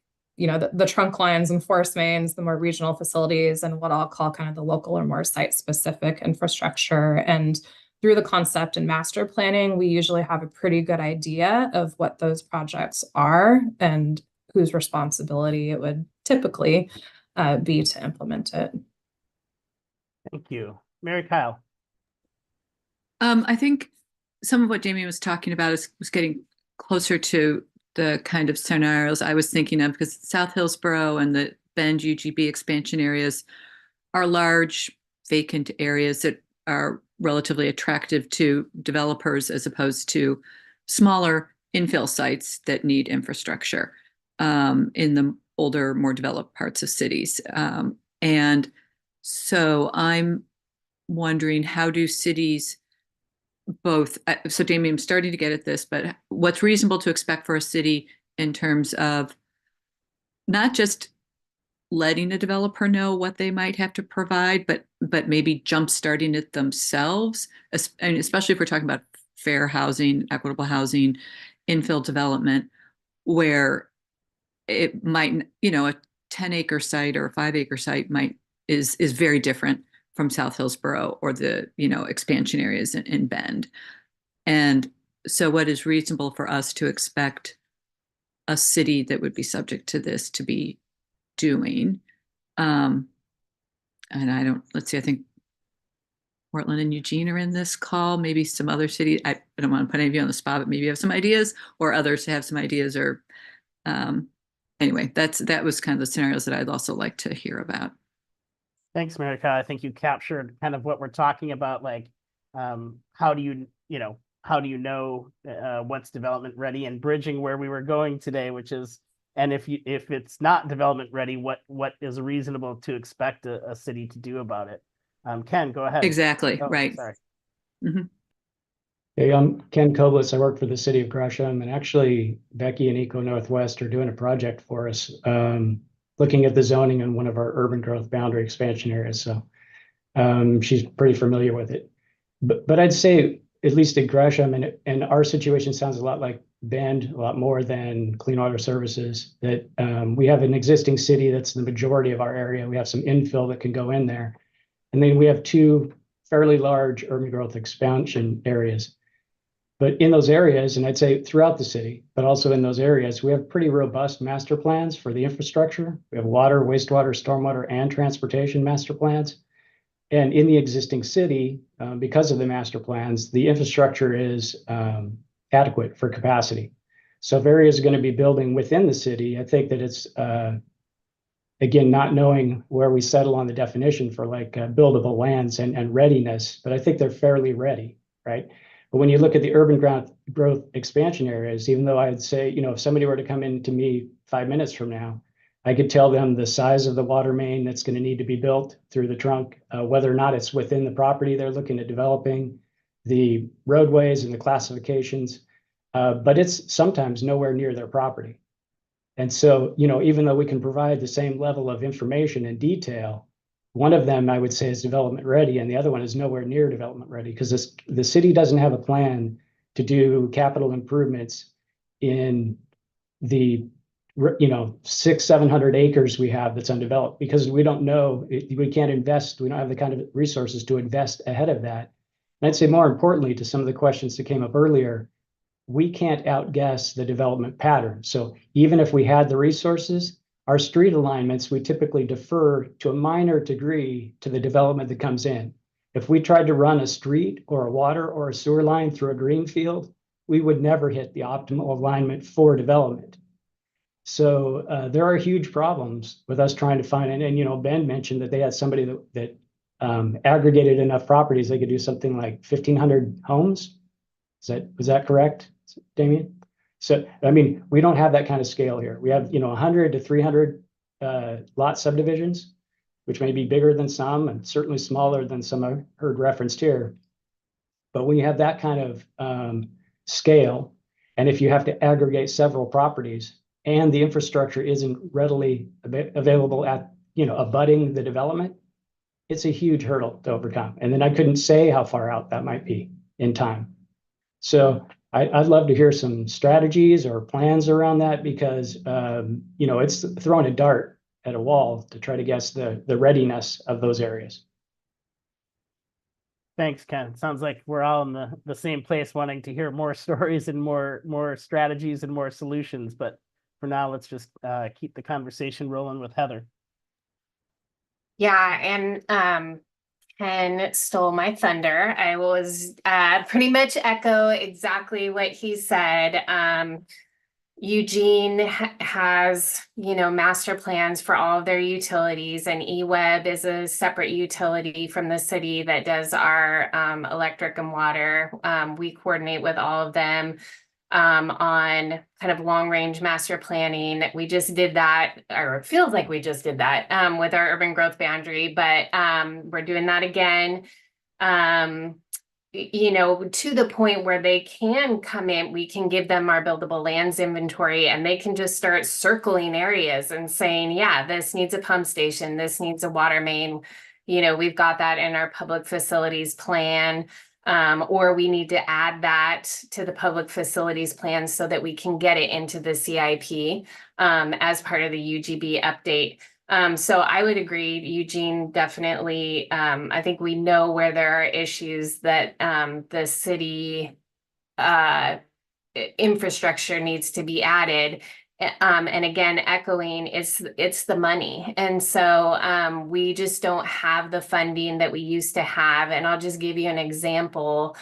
trunk lines and force mains, the more regional facilities, and what I'll call kind of the local or more site-specific infrastructure. And through the concept and master planning, we usually have a pretty good idea of what those projects are and whose responsibility it would typically be to implement it. Thank you. Mary Kyle. I think some of what Damien was talking about was getting closer to the kind of scenarios I was thinking of, because South Hillsborough and the Bend UGB expansion areas are large vacant areas that are relatively attractive to developers as opposed to smaller infill sites that need infrastructure in the older, more developed parts of cities. And so I'm wondering, how do cities both, so Damien, I'm starting to get at this, but what's reasonable to expect for a city in terms of not just letting a developer know what they might have to provide, but maybe jump starting it themselves, and especially if we're talking about fair housing, equitable housing, infill development, where it might, a 10-acre site or a 5-acre site is very different from South Hillsborough or the, expansion areas in Bend. And so what is reasonable for us to expect a city that would be subject to this to be doing? And let's see, I think Portland and Eugene are in this call, maybe some other city. I don't want to put any of you on the spot, but maybe you have some ideas, or others have some ideas, or anyway, that was kind of the scenarios that I'd also like to hear about. Thanks, Marika. I think you captured kind of what we're talking about, like how do you know what's development ready, and bridging where we were going today, which is, and if it's not development ready, what is reasonable to expect a city to do about it? Ken, go ahead. Exactly, Oh, right. sorry. Mm-hmm. Hey, I'm Ken Koblis. I work for the city of Gresham, and actually Becky and Eco Northwest are doing a project for us, looking at the zoning in one of our urban growth boundary expansion areas. So she's pretty familiar with it. But I'd say, at least at Gresham, and our situation sounds a lot like Bend, a lot more than Clean Water Services, that we have an existing city that's the majority of our area. We have some infill that can go in there. And then we have two fairly large urban growth expansion areas. But in those areas, and I'd say throughout the city, but also in those areas, we have pretty robust master plans for the infrastructure. We have water, wastewater, stormwater, and transportation master plans. And in the existing city, because of the master plans, the infrastructure is adequate for capacity. So if areas are going to be building within the city, I think that it's, again, not knowing where we settle on the definition for like buildable lands and readiness, but I think they're fairly ready, right? But when you look at the urban growth expansion areas, even though I'd say, if somebody were to come in to me 5 minutes from now, I could tell them the size of the water main that's going to need to be built through the trunk, whether or not it's within the property they're looking at developing, the roadways and the classifications, but it's sometimes nowhere near their property. And so, even though we can provide the same level of information and detail, one of them I would say is development ready, and the other one is nowhere near development ready, because the city doesn't have a plan to do capital improvements in the 600-700 acres we have that's undeveloped, because we don't know, we can't invest, we don't have the kind of resources to invest ahead of that. And I'd say more importantly, to some of the questions that came up earlier, we can't outguess the development pattern. So even if we had the resources, our street alignments, we typically defer to a minor degree to the development that comes in. If we tried to run a street or a water or a sewer line through a green field, we would never hit the optimal alignment for development. So there are huge problems with us trying to find, and Ben mentioned that they had somebody that aggregated enough properties they could do something like 1,500 homes. Was that correct, Damien? So we don't have that kind of scale here. We have 100 to 300 lot subdivisions, which may be bigger than some and certainly smaller than some I've heard referenced here. But when you have that kind of scale, and if you have to aggregate several properties, and the infrastructure isn't readily available at, abutting the development, it's a huge hurdle to overcome. And then I couldn't say how far out that might be in time. So I'd love to hear some strategies or plans around that, because, it's throwing a dart at a wall to try to guess the readiness of those areas. Thanks, Ken. Sounds like we're all in the same place, wanting to hear more stories and more strategies and more solutions. But for now, let's just keep the conversation rolling with Heather. Yeah, and Ken stole my thunder. I was pretty much echo exactly what he said. Eugene has, master plans for all of their utilities, and eWeb is a separate utility from the city that does our electric and water. We coordinate with all of them on kind of long range master planning. We just did that, or it feels like we just did that with our urban growth boundary, but we're doing that again. To the point where they can come in, we can give them our buildable lands inventory, and they can just start circling areas and saying, yeah, this needs a pump station, this needs a water main. We've got that in our public facilities plan, or we need to add that to the public facilities plan so that we can get it into the CIP as part of the UGB update. So I would agree, Eugene, definitely. I think we know where there are issues that the city infrastructure needs to be added. And again, echoing, it's the money. And so we just don't have the funding that we used to have. And I'll just give you an example.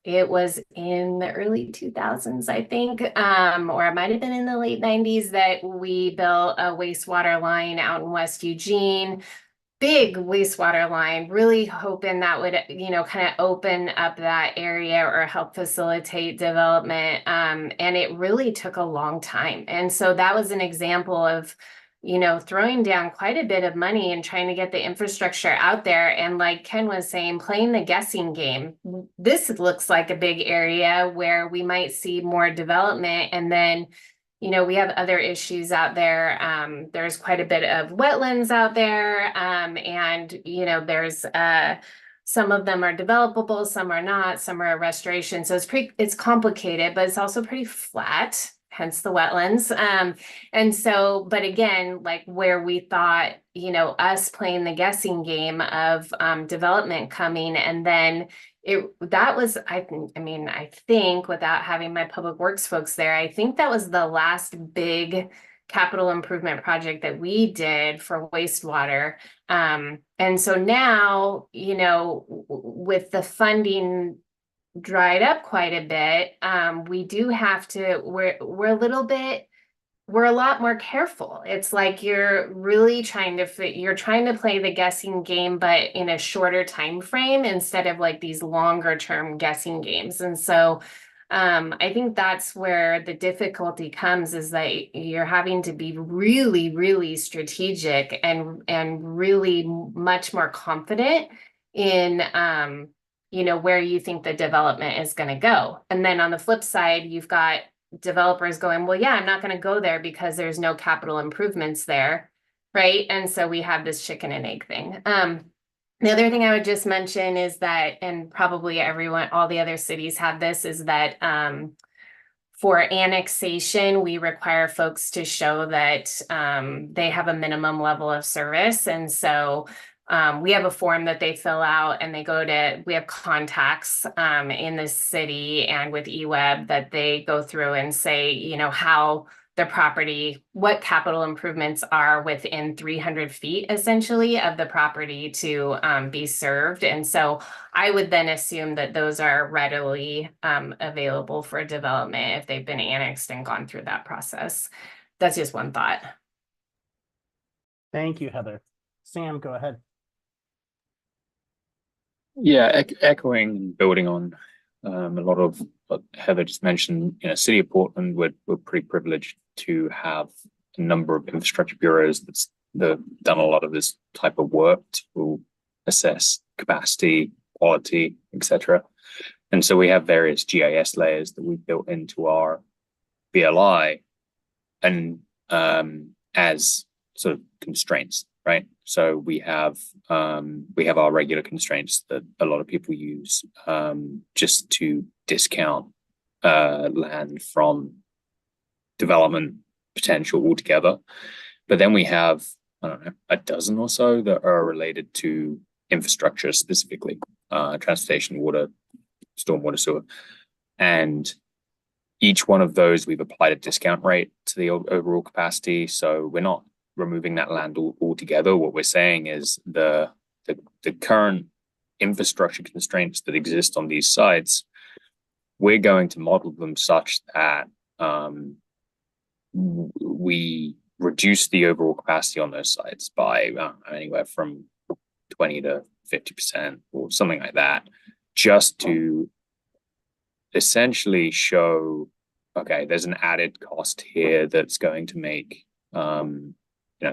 It was in the early 2000s, I think, or it might have been in the late 90s that we built a wastewater line out in West Eugene, big wastewater line, really hoping that would, kind of open up that area or help facilitate development. And it really took a long time. And so that was an example of, throwing down quite a bit of money and trying to get the infrastructure out there. And like Ken was saying, playing the guessing game. This looks like a big area where we might see more development. And then, we have other issues out there. There's quite a bit of wetlands out there. And, there's some of them are developable, some are not, some are restoration. So it's complicated, but it's also pretty flat, hence the wetlands. And so, but again, like where we thought, us playing the guessing game of development coming, and then that was, I think without having my public works folks there, I think that was the last big capital improvement project that we did for wastewater. And so now, with the funding dried up quite a bit, we do have to, we're a lot more careful. It's like you're really trying to play the guessing game, but in a shorter time frame instead of like these longer term guessing games. And so I think that's where the difficulty comes, is that you're having to be really, really strategic and really much more confident in where you think the development is going to go. And then on the flip side, you've got developers going, well, yeah, I'm not going to go there because there's no capital improvements there, right? And so we have this chicken and egg thing. The other thing I would just mention is that, and probably all the other cities have this, is that for annexation, we require folks to show that they have a minimum level of service. And so we have a form that they fill out, and we have contacts in the city and with eWeb that they go through and say, how the property, what capital improvements are within 300 feet essentially of the property to be served. And so I would then assume that those are readily available for development if they've been annexed and gone through that process. That's just one thought. Thank you, Heather. Sam, go ahead. Yeah, echoing and building on a lot of what Heather just mentioned. City of Portland, we're pretty privileged to have a number of infrastructure bureaus that have done a lot of this type of work to assess capacity, quality, etc. And so we have various GIS layers that we've built into our BLI, and as sort of constraints, right? So we have our regular constraints that a lot of people use just to discount land from development potential altogether. But then we have, I don't know, a dozen or so that are related to infrastructure specifically, transportation, water, stormwater, sewer. And each one of those, we've applied a discount rate to the overall capacity. So we're not removing that land altogether. What we're saying is the the current infrastructure constraints that exist on these sites, we're going to model them such that we reduce the overall capacity on those sites by anywhere from 20 to 50% or something like that, just to essentially show, okay, there's an added cost here that's going to make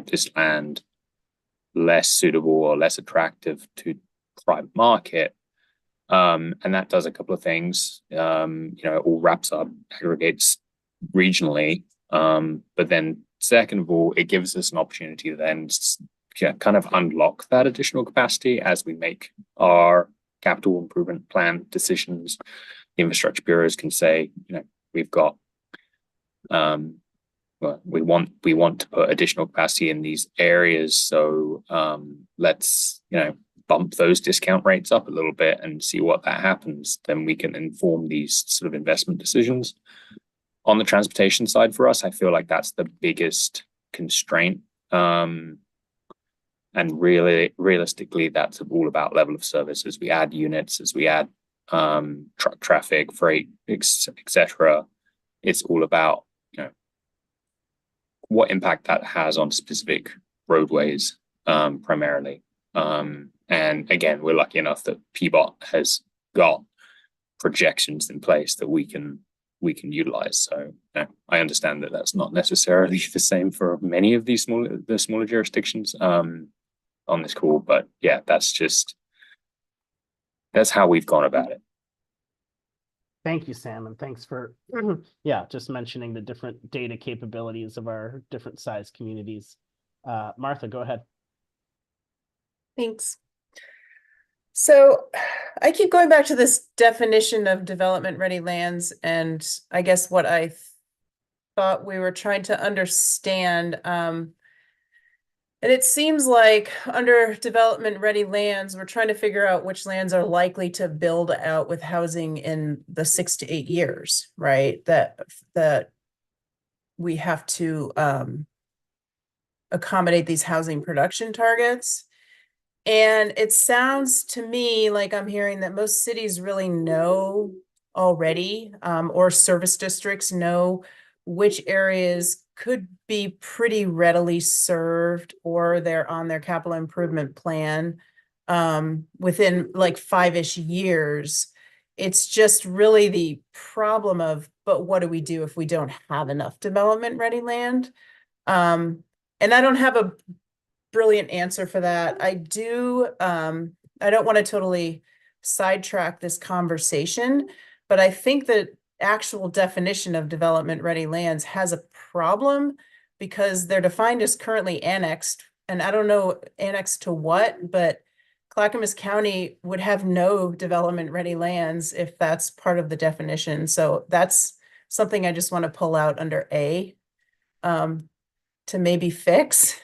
this land less suitable or less attractive to private market. And that does a couple of things. It all wraps up, aggregates regionally. But then second of all, it gives us an opportunity to then kind of unlock that additional capacity as we make our capital improvement plan decisions. The infrastructure bureaus can say, we've got we want to put additional capacity in these areas, so let's bump those discount rates up a little bit and see what that happens. Then we can inform these sort of investment decisions. On the transportation side for us, I feel like that's the biggest constraint. And really, realistically, that's all about level of service. As we add units, as we add truck traffic, freight, etc., it's all about what impact that has on specific roadways, primarily. And again, we're lucky enough that PBOT has got projections in place that we can utilize. So I understand that that's not necessarily the same for many of these smaller jurisdictions on this call, but yeah, that's how we've gone about it. Thank you, Sam, and thanks for just mentioning the different data capabilities of our different size communities. Martha, go ahead. Thanks. So I keep going back to this definition of development ready lands, and I guess what I thought we were trying to understand. And it seems like under development ready lands, we're trying to figure out which lands are likely to build out with housing in the 6 to 8 years, right? That we have to accommodate these housing production targets. And it sounds to me like I'm hearing that most cities really know already, or service districts know which areas could be pretty readily served, or they're on their capital improvement plan within like 5-ish years. It's just really the problem of, but what do we do if we don't have enough development ready land? And I don't have a brilliant answer for that. I don't want to totally sidetrack this conversation, but I think that actual definition of development ready lands has a problem because they're defined as currently annexed, and I don't know annexed to what, but Clackamas County would have no development ready lands if that's part of the definition. So that's something I just want to pull out under A to maybe fix.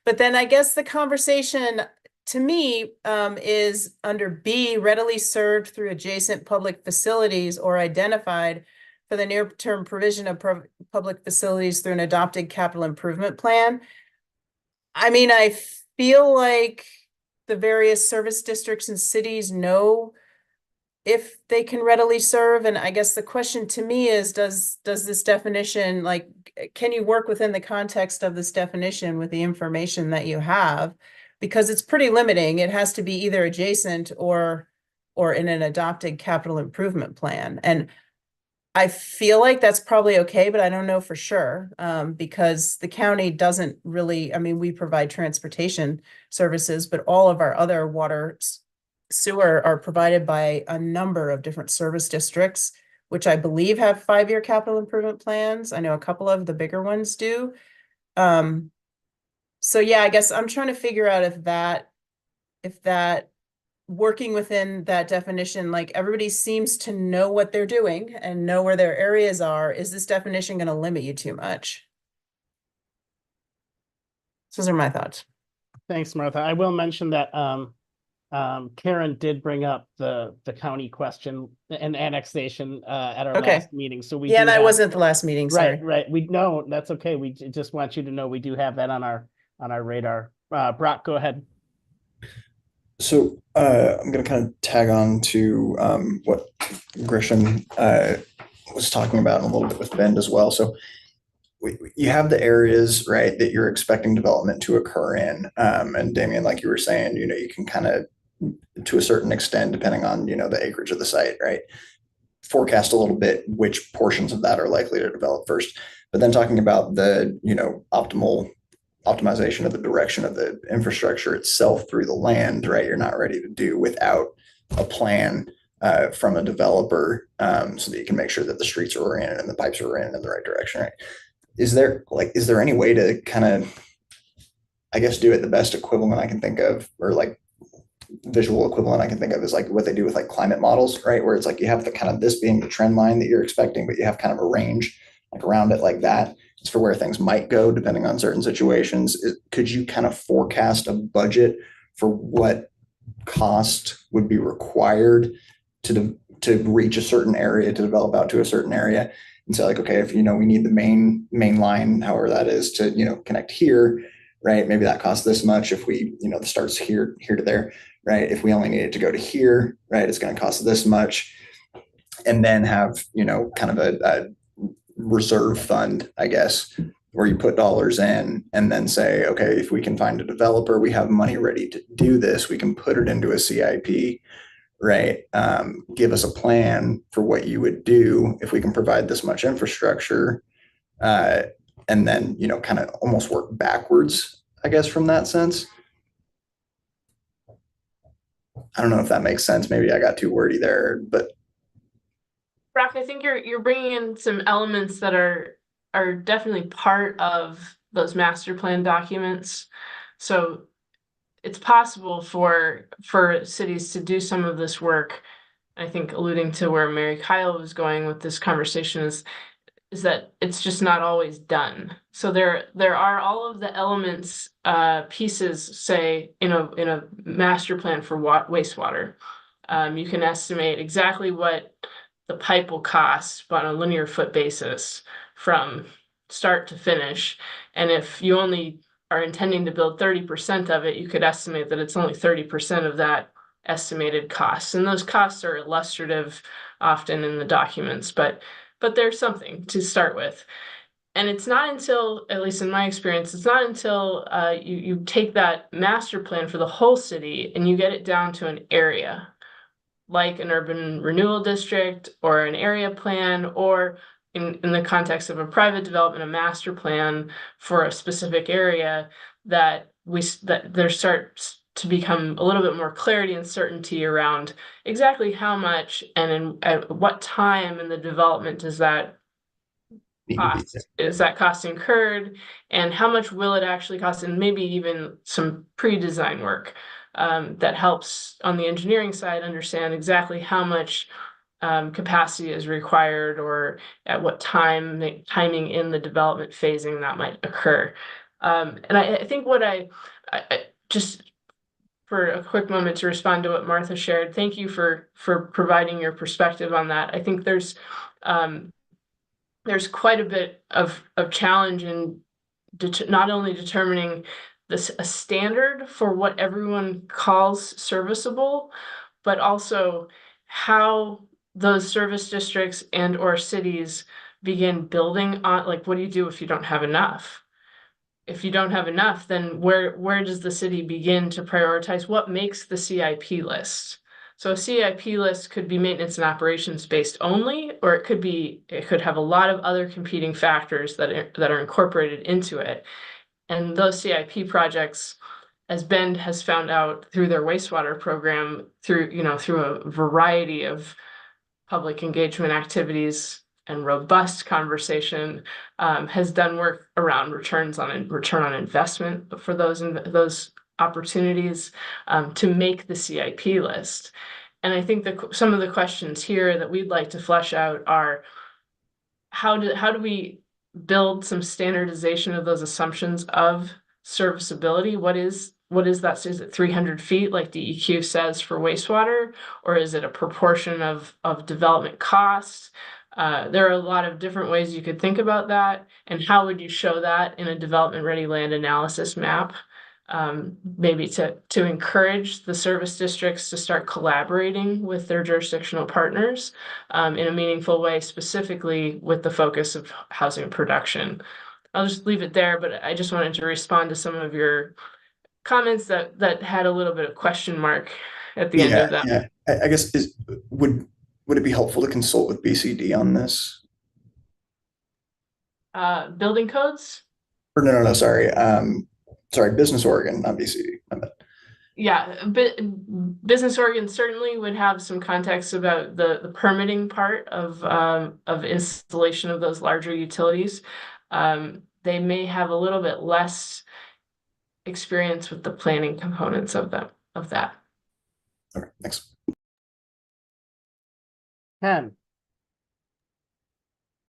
But then I guess the conversation to me is under B, readily served through adjacent public facilities or identified for the near-term provision of public facilities through an adopted capital improvement plan. I mean, I feel like the various service districts and cities know if they can readily serve. And I guess the question to me is, does this definition, like, can you work within the context of this definition with the information that you have? Because it's pretty limiting. It has to be either adjacent or in an adopted capital improvement plan. And I feel like that's probably okay, but I don't know for sure, because the county doesn't really, I mean, we provide transportation services, but all of our other water, sewer are provided by a number of different service districts, which I believe have 5-year capital improvement plans. I know a couple of the bigger ones do. So yeah, I guess I'm trying to figure out if that working within that definition, like everybody seems to know what they're doing and know where their areas are. Is this definition going to limit you too much? Those are my thoughts. Thanks, Martha. I will mention that Karen did bring up the county question and annexation at our last meeting. So we and I wasn't the last meeting. Sorry. Right. We know that's okay. We just want you to know we do have that on our radar. Brock, go ahead. So I'm going to kind of tag on to what Grisham was talking about and a little bit with Bend as well. So you have the areas, right, that you're expecting development to occur in. And Damien, like you were saying, you can kind of, to a certain extent, depending on, the acreage of the site, right, forecast a little bit which portions of that are likely to develop first. But then talking about the, optimization of the direction of the infrastructure itself through the land, right? You're not ready to do without a plan from a developer, so that you can make sure that the streets are oriented and the pipes are oriented in the right direction, right? Is there any way to kind of, I guess, do it the best equivalent I can think of, or like visual equivalent I can think of is like what they do with like climate models, right? Where it's like you have the kind of this being the trend line that you're expecting, but you have kind of a range like around it like that. It's for where things might go depending on certain situations. Could you kind of forecast a budget for what cost would be required to reach a certain area, to develop out to a certain area, and say like, okay, if we need the main line, however that is, to connect here, right? Maybe that costs this much. If we the starts here to there, right? If we only need it to go to here, right, it's going to cost this much, and then have kind of a reserve fund, I guess, where you put dollars in and then say, okay, if we can find a developer, we have money ready to do this, we can put it into a CIP, right? Give us a plan for what you would do if we can provide this much infrastructure, and then kind of almost work backwards, I guess, from that sense. I don't know if that makes sense. Maybe I got too wordy there, but Brock, I think you're bringing in some elements that are definitely part of those master plan documents. So it's possible for cities to do some of this work. I think alluding to where Mary Kyle was going with this conversation is that it's just not always done. So there are all of the elements, pieces, say in a master plan for wastewater. You can estimate exactly what the pipe will cost on a linear foot basis from start to finish. And if you only are intending to build 30% of it, you could estimate that it's only 30% of that estimated costs. And those costs are illustrative often in the documents, but there's something to start with. And it's not until, at least in my experience, it's not until you take that master plan for the whole city and you get it down to an area, like an urban renewal district or an area plan, or in the context of a private development, a master plan for a specific area, that there starts to become a little bit more clarity and certainty around exactly how much and at what time in the development does that cost, is that cost incurred, and how much will it actually cost, and maybe even some pre-design work that helps on the engineering side understand exactly how much capacity is required, or at what timing in the development phasing that might occur. And I think what I just for a quick moment to respond to what Martha shared. Thank you for providing your perspective on that. I think there's quite a bit of challenge in not only determining a standard for what everyone calls serviceable, but also how those service districts and or cities begin building on, like, what do you do if you don't have enough? If you don't have enough, then where does the city begin to prioritize? What makes the CIP list? So a CIP list could be maintenance and operations based only, or it could have a lot of other competing factors that are incorporated into it. And those CIP projects, as Bend has found out through their wastewater program, through a variety of public engagement activities and robust conversation, has done work around return on investment for those opportunities, to make the CIP list. And I think that some of the questions here that we'd like to flesh out are, how do we build some standardization of those assumptions of serviceability? What is that? Is it 300 feet like DEQ says for wastewater, or is it a proportion of development costs? There are a lot of different ways you could think about that, and how would you show that in a development ready land analysis map? maybe to encourage the service districts to start collaborating with their jurisdictional partners in a meaningful way, specifically with the focus of housing production. I'll just leave it there, but I just wanted to respond to some of your comments that had a little bit of question mark at the end of them. Yeah. I guess would it be helpful to consult with BCD on this? Building codes? Or no, sorry. Sorry, Business Oregon, not BCD. Yeah, Business Oregon certainly would have some context about the permitting part of installation of those larger utilities. They may have a little bit less experience with the planning components of that. Okay, thanks. Ken.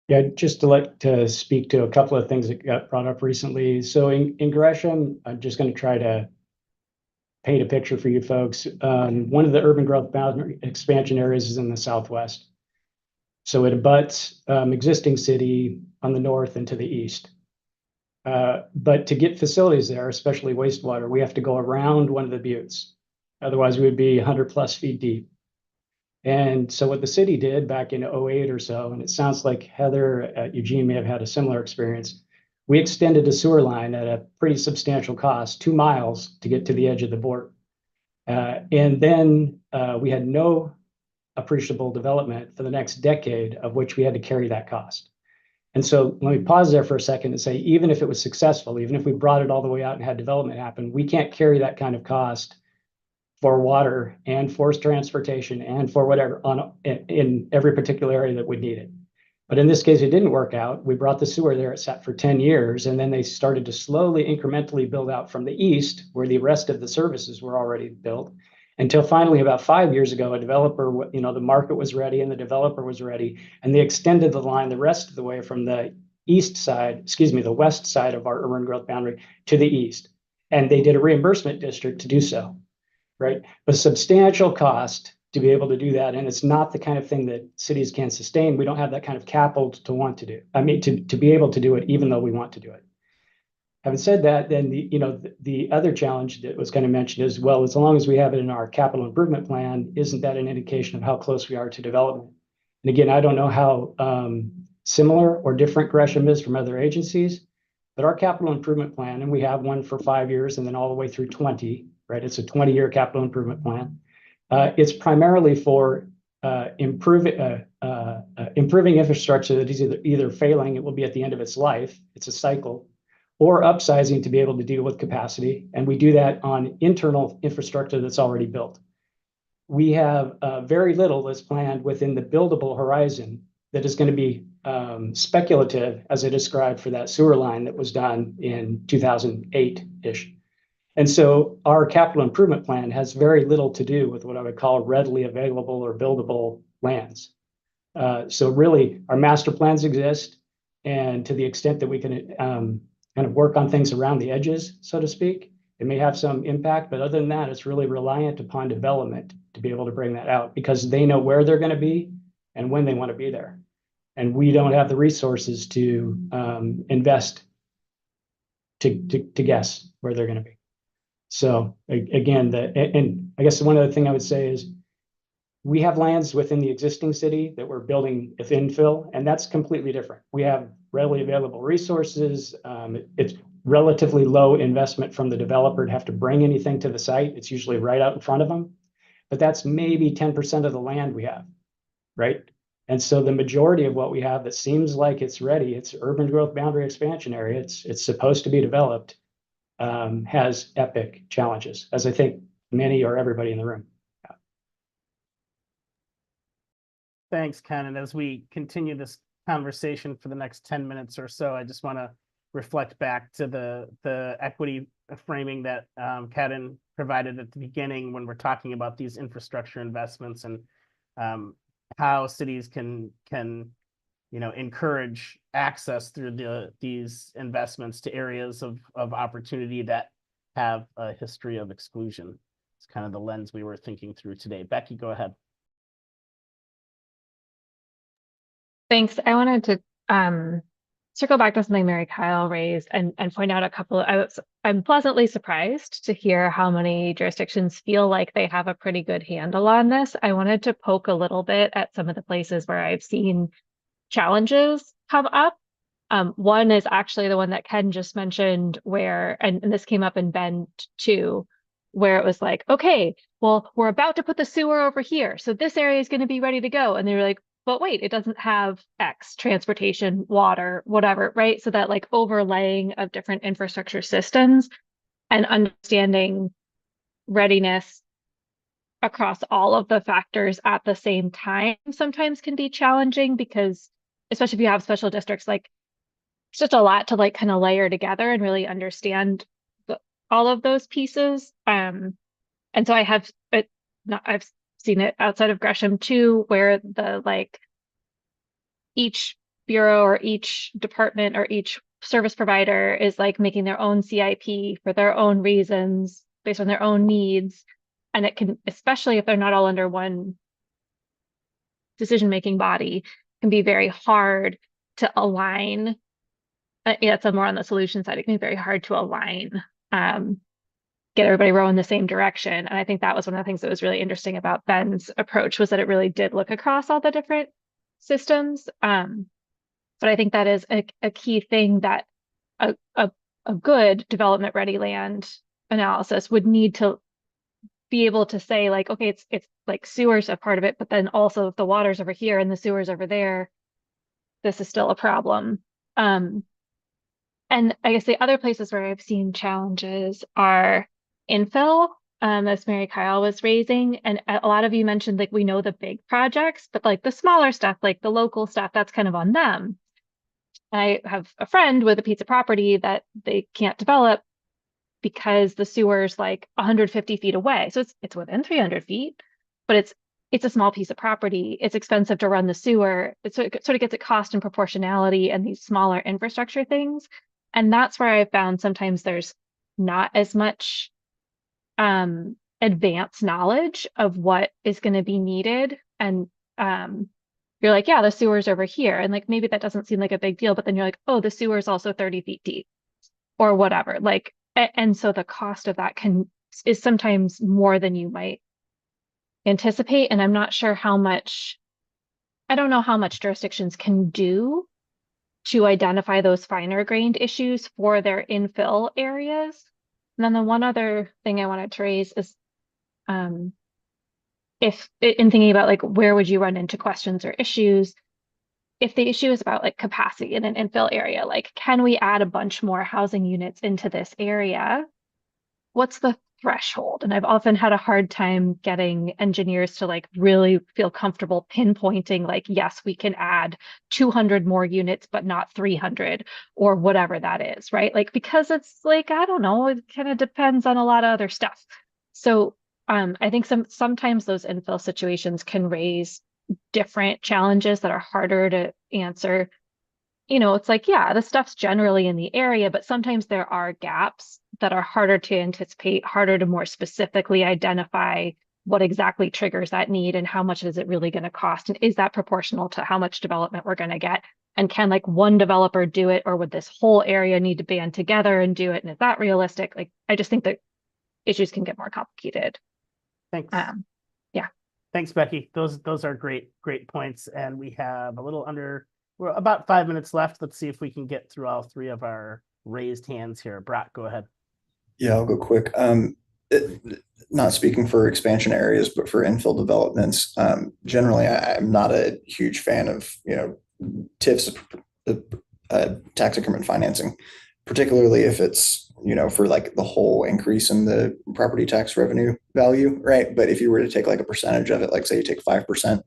Yeah, just to speak to a couple of things that got brought up recently. So in Gresham, I'm just going to try to paint a picture for you folks. One of the urban growth boundary expansion areas is in the southwest. So it abuts existing city on the north and to the east. But to get facilities there, especially wastewater, we have to go around one of the buttes. Otherwise, we would be 100+ feet deep. And so what the city did back in 2008 or so, and it sounds like Heather at Eugene may have had a similar experience, we extended a sewer line at a pretty substantial cost, 2 miles to get to the edge of the border. And then we had no appreciable development for the next decade, of which we had to carry that cost. And so let me pause there for a second and say, even if it was successful, even if we brought it all the way out and had development happen, we can't carry that kind of cost for water and for transportation and for whatever in every particular area that would need it. But in this case, it didn't work out. We brought the sewer there, it sat for 10 years, and then they started to slowly, incrementally build out from the east, where the rest of the services were already built, until finally about 5 years ago, a developer, the market was ready and the developer was ready, and they extended the line the rest of the way from the the west side of our urban growth boundary to the east. And they did a reimbursement district to do so. Right? A substantial cost to be able to do that. And it's not the kind of thing that cities can sustain. We don't have that kind of capital to want to do. I mean, to be able to do it, even though we want to do it. Having said that, then the other challenge that was kind of mentioned is, well, as long as we have it in our capital improvement plan, isn't that an indication of how close we are to development? And again, I don't know how similar or different Gresham is from other agencies, but our capital improvement plan, and we have one for 5 years and then all the way through 20, right? It's a 20-year capital improvement plan. It's primarily for improving infrastructure that is either failing, it will be at the end of its life, it's a cycle, or upsizing to be able to deal with capacity. And we do that on internal infrastructure that's already built. We have very little that's planned within the buildable horizon that is going to be speculative, as I described for that sewer line that was done in 2008-ish. And so our capital improvement plan has very little to do with what I would call readily available or buildable lands. So really, our master plans exist, and to the extent that we can kind of work on things around the edges, so to speak, it may have some impact, but other than that, it's really reliant upon development to be able to bring that out, because they know where they're going to be and when they want to be there. And we don't have the resources to invest to guess where they're going to be. So again, and I guess one other thing I would say is we have lands within the existing city that we're building with infill, and that's completely different. We have readily available resources. It's relatively low investment from the developer to have to bring anything to the site. It's usually right out in front of them, but that's maybe 10% of the land we have, right? And so the majority of what we have that seems like it's ready, it's urban growth boundary expansion area, it's supposed to be developed, has epic challenges, as I think many or everybody in the room. Thanks, Ken. And as we continue this conversation for the next 10 minutes or so, I just want to reflect back to the equity framing that Kevin provided at the beginning when we're talking about these infrastructure investments and how cities can encourage access through these investments to areas of opportunity that have a history of exclusion. It's kind of the lens we were thinking through today. Becky, go ahead. Thanks. I wanted to circle back to something Mary Kyle raised and point out a couple. I'm pleasantly surprised to hear how many jurisdictions feel like they have a pretty good handle on this. I wanted to poke a little bit at some of the places where I've seen challenges come up. One is actually the one that Ken just mentioned where, and this came up in Bend too, where it was like, okay, well, we're about to put the sewer over here. So this area is going to be ready to go. And they're like, but wait, it doesn't have X, transportation, water, whatever, right? So that like overlaying of different infrastructure systems and understanding readiness across all of the factors at the same time sometimes can be challenging because especially if you have special districts, like it's just a lot to like kind of layer together and really understand all of those pieces. And so I have I've seen it outside of Gresham too, where the like each bureau or each department or each service provider is like making their own CIP for their own reasons based on their own needs. And it can, especially if they're not all under one decision-making body, can be very hard to align. Yeah, it's more on the solution side. It can be very hard to align, get everybody rowing the same direction. And I think that was one of the things that was really interesting about Ben's approach was that it really did look across all the different systems. But I think that is a key thing that a good development ready land analysis would need to be able to say like, okay, it's like sewers a part of it, but then also if the water's over here and the sewers over there, this is still a problem. And I guess the other places where I've seen challenges are infill, as Mary Kyle was raising. And a lot of you mentioned like we know the big projects, but like the smaller stuff, like the local stuff, that's kind of on them. I have a friend with a piece of property that they can't develop because the sewer's like 150 feet away. So it's within 300 feet, but it's a small piece of property. It's expensive to run the sewer. It sort of gets at cost and proportionality and these smaller infrastructure things. And that's where I found sometimes there's not as much advanced knowledge of what is going to be needed. And you're like, yeah, the sewer's over here. And like maybe that doesn't seem like a big deal, but then you're like, oh, the sewer's also 30 feet deep or whatever. Like, and so the cost of that is sometimes more than you might anticipate. And I'm not sure I don't know how much jurisdictions can do to identify those finer grained issues for their infill areas. And then the one other thing I wanted to raise is if in thinking about like where would you run into questions or issues, if the issue is about like capacity in an infill area, like can we add a bunch more housing units into this area? What's the threshold? And I've often had a hard time getting engineers to like really feel comfortable pinpointing like, yes, we can add 200 more units, but not 300 or whatever that is, right? Like, because it's like, I don't know, it kind of depends on a lot of other stuff. So I think sometimes those infill situations can raise different challenges that are harder to answer. You know, it's like, yeah, the stuff's generally in the area, but sometimes there are gaps that are harder to anticipate, harder to more specifically identify what exactly triggers that need and how much is it really going to cost? And is that proportional to how much development we're going to get? And can like one developer do it, or would this whole area need to band together and do it? And is that realistic? Like, I just think that issues can get more complicated. Thanks. Yeah. Thanks, Becky. Those are great points. And we have we're about 5 minutes left. Let's see if we can get through all three of our raised hands here. Brock, go ahead. Yeah, I'll go quick. Not speaking for expansion areas, but for infill developments, generally, I'm not a huge fan of, TIFs, tax increment financing, particularly if it's, for like the whole increase in the property tax revenue value, right? But if you were to take like a percentage of it, like say you take 5%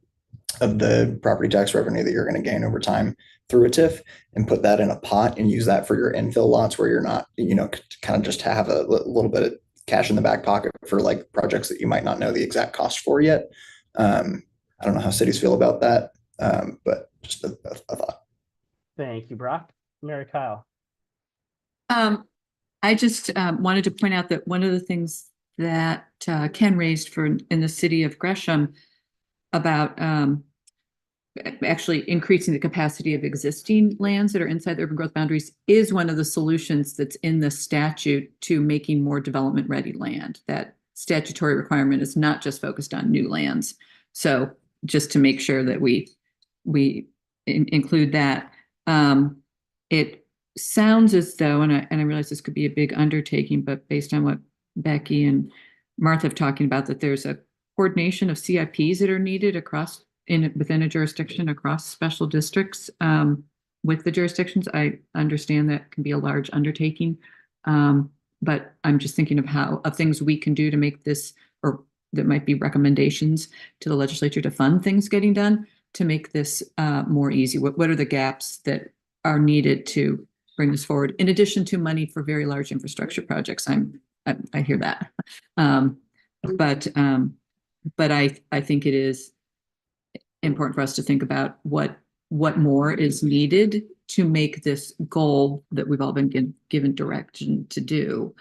of the property tax revenue that you're going to gain over time through a TIF and put that in a pot and use that for your infill lots where you're not, kind of just have a little bit of cash in the back pocket for like projects that you might not know the exact cost for yet. I don't know how cities feel about that, but just a thought. Thank you, Brock. Mary Kyle. I just wanted to point out that one of the things that Ken raised in the city of Gresham about actually increasing the capacity of existing lands that are inside the urban growth boundaries is one of the solutions that's in the statute to making more development ready land. That statutory requirement is not just focused on new lands. So just to make sure that we include that. It sounds as though, and I realize this could be a big undertaking, but based on what Becky and Martha have talking about, that there's a coordination of CIPs that are needed across within a jurisdiction across special districts with the jurisdictions. I understand that can be a large undertaking, but I'm just thinking of things we can do to make this, or there might be recommendations to the legislature to fund things getting done to make this more easy. What are the gaps that are needed to bring this forward, in addition to money for very large infrastructure projects? I hear that, but I think it is important for us to think about what more is needed to make this goal that we've all been given direction to do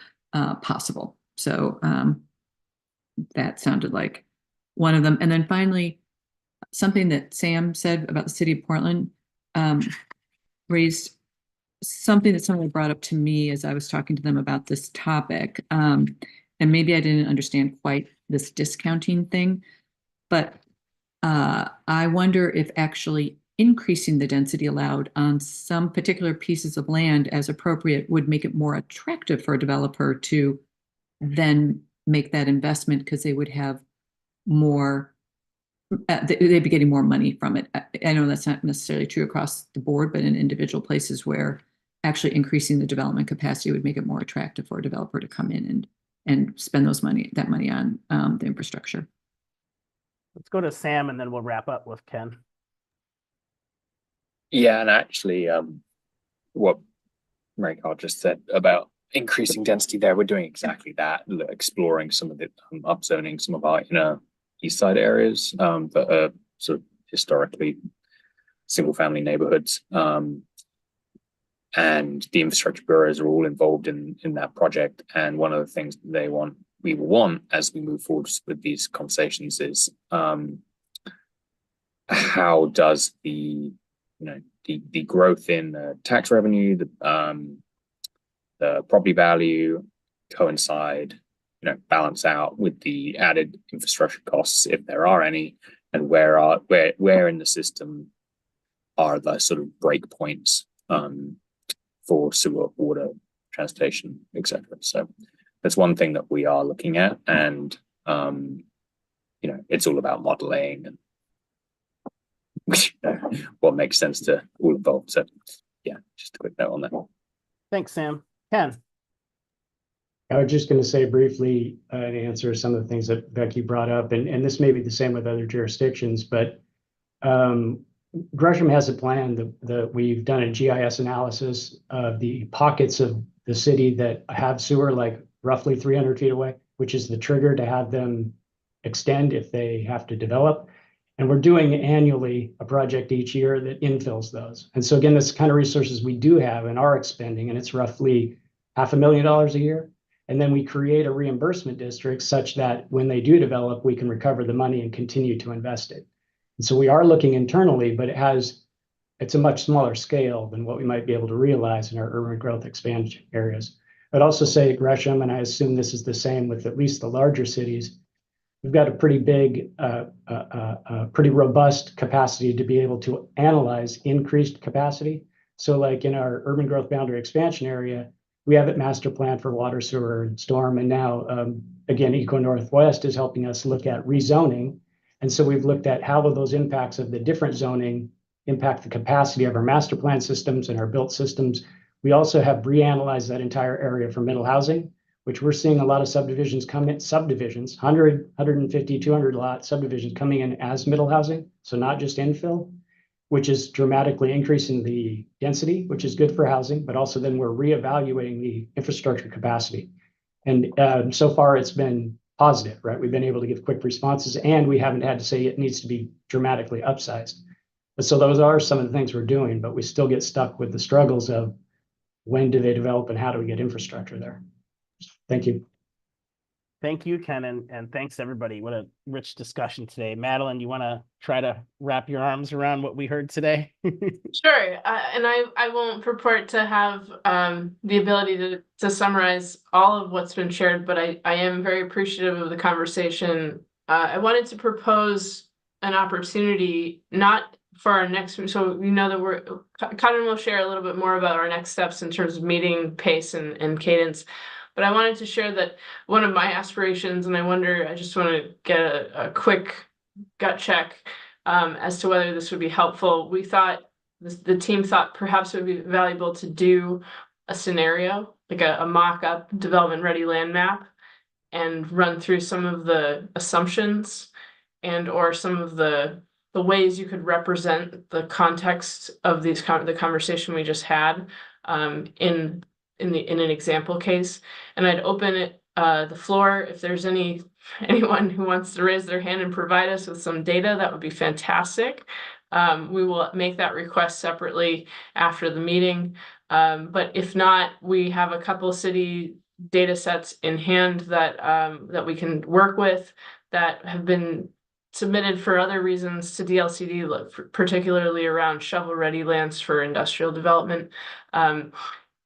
possible. So that sounded like one of them. And then finally, something that Sam said about the city of Portland raised something that someone brought up to me as I was talking to them about this topic. And maybe I didn't understand quite this discounting thing, but I wonder if actually increasing the density allowed on some particular pieces of land as appropriate would make it more attractive for a developer to then make that investment, because they would have more, they'd be getting more money from it. I know that's not necessarily true across the board, but in individual places where actually increasing the development capacity would make it more attractive for a developer to come in and spend that money on the infrastructure. Let's go to Sam and then we'll wrap up with Ken. Yeah, and actually, what Marika just said about increasing density there, we're doing exactly that, exploring some of the upzoning some of our inner east side areas that are sort of historically single family neighborhoods. And the infrastructure bureaus are all involved in that project. And one of the things we will want as we move forward with these conversations is how does the growth in tax revenue, the property value coincide, balance out with the added infrastructure costs, if there are any, and where in the system are the sort of break points for sewer, water, transportation, etc. So that's one thing that we are looking at, and it's all about modeling and what makes sense to all involved. So yeah, just a quick note on that. Thanks, Sam. Ken. I was just going to say briefly to answer some of the things that Becky brought up, and this may be the same with other jurisdictions, but Gresham has a plan that we've done a GIS analysis of the pockets of the city that have sewer, like roughly 300 feet away, which is the trigger to have them extend if they have to develop. And we're doing annually a project each year that infills those. And so again, this kind of resources we do have and are expending, and it's roughly $500,000 a year. And then we create a reimbursement district such that when they do develop, we can recover the money and continue to invest it. And so we are looking internally, but it's a much smaller scale than what we might be able to realize in our urban growth expansion areas. I'd also say Gresham, and I assume this is the same with at least the larger cities, we've got a pretty big, pretty robust capacity to be able to analyze increased capacity. So like in our urban growth boundary expansion area, we have it master plan for water, sewer, and storm. And now, again, Eco Northwest is helping us look at rezoning. And so we've looked at how will those impacts of the different zoning impact the capacity of our master plan systems and our built systems. We also have reanalyzed that entire area for middle housing, which we're seeing a lot of subdivisions come in, 100, 150, 200 lot subdivisions coming in as middle housing. So not just infill, which is dramatically increasing the density, which is good for housing, but also then we're reevaluating the infrastructure capacity. And so far it's been positive, right? We've been able to give quick responses, and we haven't had to say it needs to be dramatically upsized. But so those are some of the things we're doing, but we still get stuck with the struggles of when do they develop and how do we get infrastructure there? Thank you. Thank you, Ken, and thanks everybody. What a rich discussion today. Madeline, you want to try to wrap your arms around what we heard today? Sure, and I won't purport to have the ability to summarize all of what's been shared, but I am very appreciative of the conversation. I wanted to propose an opportunity, not for our next, so you know that Cotton will share a little bit more about our next steps in terms of meeting pace and cadence. But I wanted to share that one of my aspirations, and I just want to get a quick gut check as to whether this would be helpful. We thought, the team thought perhaps it would be valuable to do a scenario, like a mock-up development ready land map, and run through some of the assumptions and or some of the ways you could represent the context of the conversation we just had in an example case. And I'd open it the floor if there's anyone who wants to raise their hand and provide us with some data, that would be fantastic. We will make that request separately after the meeting. But if not, we have a couple of city data sets in hand that we can work with that have been submitted for other reasons to DLCD, particularly around shovel-ready lands for industrial development.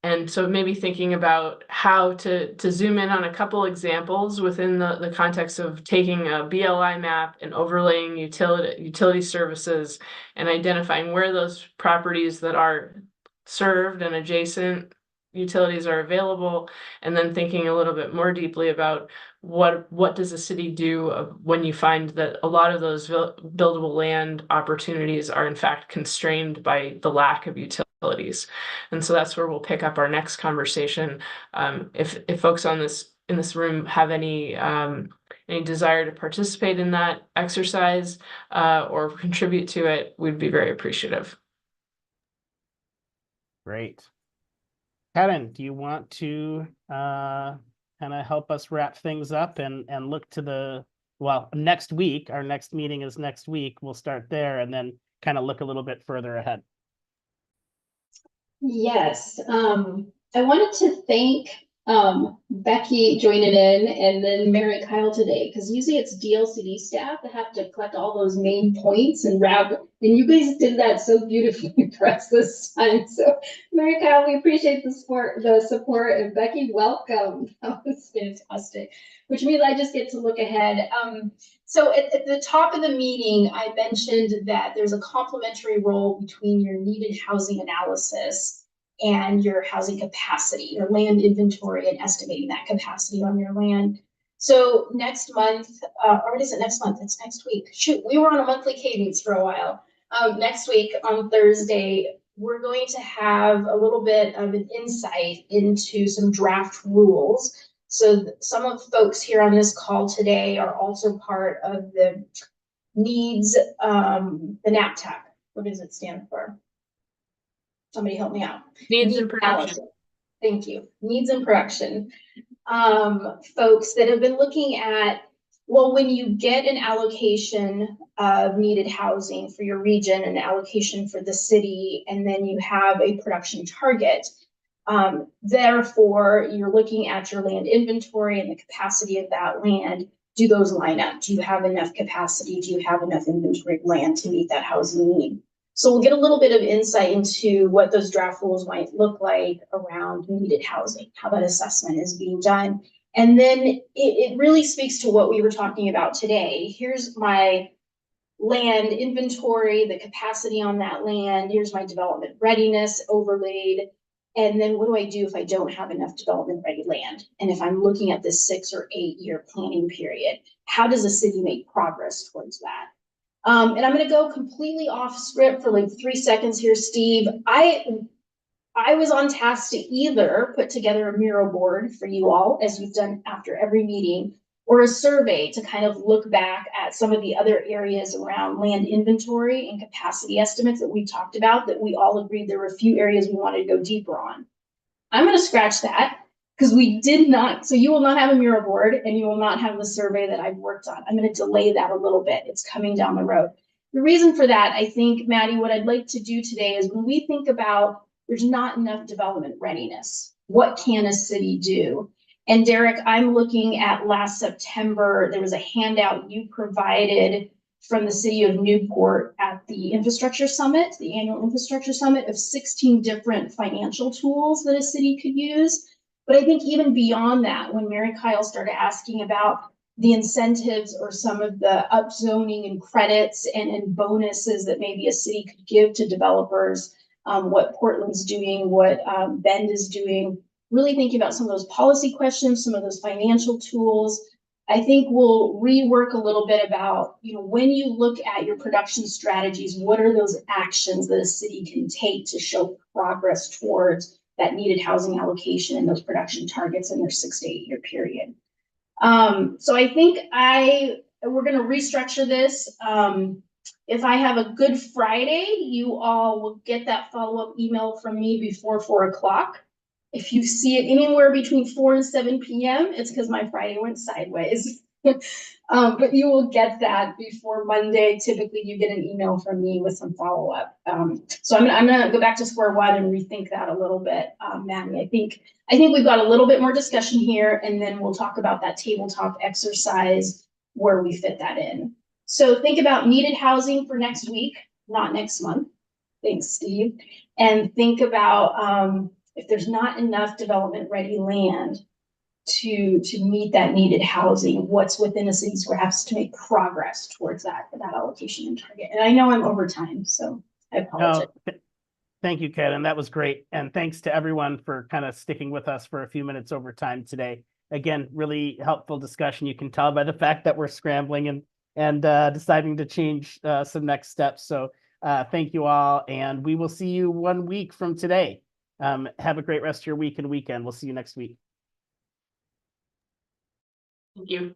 And so maybe thinking about how to zoom in on a couple examples within the context of taking a BLI map and overlaying utility services and identifying where those properties that are served and adjacent utilities are available, and then thinking a little bit more deeply about what does a city do when you find that a lot of those buildable land opportunities are in fact constrained by the lack of utilities. And so that's where we'll pick up our next conversation. If folks in this room have any desire to participate in that exercise or contribute to it, we'd be very appreciative. Great. Karen, do you want to kind of help us wrap things up and look to next week? Our next meeting is next week. We'll start there and then kind of look a little bit further ahead. Yes, I wanted to thank Becky joining in and then Mary and Kyle today, because usually it's DLCD staff that have to collect all those main points and wrap, and you guys did that so beautifully for us this time. So Mary and Kyle, we appreciate the support, and Becky, welcome. That was fantastic, which means I just get to look ahead. So at the top of the meeting, I mentioned that there's a complementary role between your needed housing analysis and your housing capacity, your land inventory, and estimating that capacity on your land. So next month, or what is it next month? It's next week. Shoot, we were on a monthly cadence for a while. Next week on Thursday, we're going to have a little bit of an insight into some draft rules. So some of the folks here on this call today are also part of the needs, the NAPTAC. What does it stand for? Somebody help me out. Needs and production. Analysis. Thank you. Needs and production. Folks that have been looking at, well, when you get an allocation of needed housing for your region, an allocation for the city, and then you have a production target, therefore you're looking at your land inventory and the capacity of that land. Do those line up? Do you have enough capacity? Do you have enough inventory of land to meet that housing need? So we'll get a little bit of insight into what those draft rules might look like around needed housing, how that assessment is being done. And then it really speaks to what we were talking about today. Here's my land inventory, the capacity on that land. Here's my development readiness overlaid. And then what do I do if I don't have enough development ready land? And if I'm looking at this 6 or 8 year planning period, how does a city make progress towards that? And I'm going to go completely off script for like 3 seconds here, Steve. I was on task to either put together a mural board for you all, as you've done after every meeting, or a survey to kind of look back at some of the other areas around land inventory and capacity estimates that we talked about, that we all agreed there were a few areas we wanted to go deeper on. I'm going to scratch that, because we did not, so you will not have a mural board and you will not have the survey that I've worked on. I'm going to delay that a little bit. It's coming down the road. The reason for that, I think, Maddie, what I'd like to do today is when we think about there's not enough development readiness, what can a city do? And Derek, I'm looking at last September, there was a handout you provided from the city of Newport at the Infrastructure Summit, the annual Infrastructure Summit, of 16 different financial tools that a city could use. But I think even beyond that, when Mary Kyle started asking about the incentives or some of the upzoning and credits and bonuses that maybe a city could give to developers, what Portland's doing, what Bend is doing, really thinking about some of those policy questions, some of those financial tools. I think we'll rework a little bit about, when you look at your production strategies, what are those actions that a city can take to show progress towards that needed housing allocation and those production targets in their 6 to 8 year period. So I think we're going to restructure this. If I have a good Friday, you all will get that follow-up email from me before 4 o'clock. If you see it anywhere between 4 and 7 p.m., it's because my Friday went sideways. But you will get that before Monday. Typically, you get an email from me with some follow-up. So I'm gonna go back to square one and rethink that a little bit, Maddie. I think we've got a little bit more discussion here, and then we'll talk about that tabletop exercise where we fit that in. So think about needed housing for next week, not next month. Thanks, Steve. And think about if there's not enough development-ready land to meet that needed housing, what's within a city's grasp to make progress towards that allocation and target. And I know I'm over time, so I apologize. Thank you, Ken, and that was great. And thanks to everyone for kind of sticking with us for a few minutes over time today. Again, really helpful discussion. You can tell by the fact that we're scrambling and deciding to change some next steps. So thank you all, and we will see you 1 week from today. Have a great rest of your week and weekend. We'll see you next week. Thank you.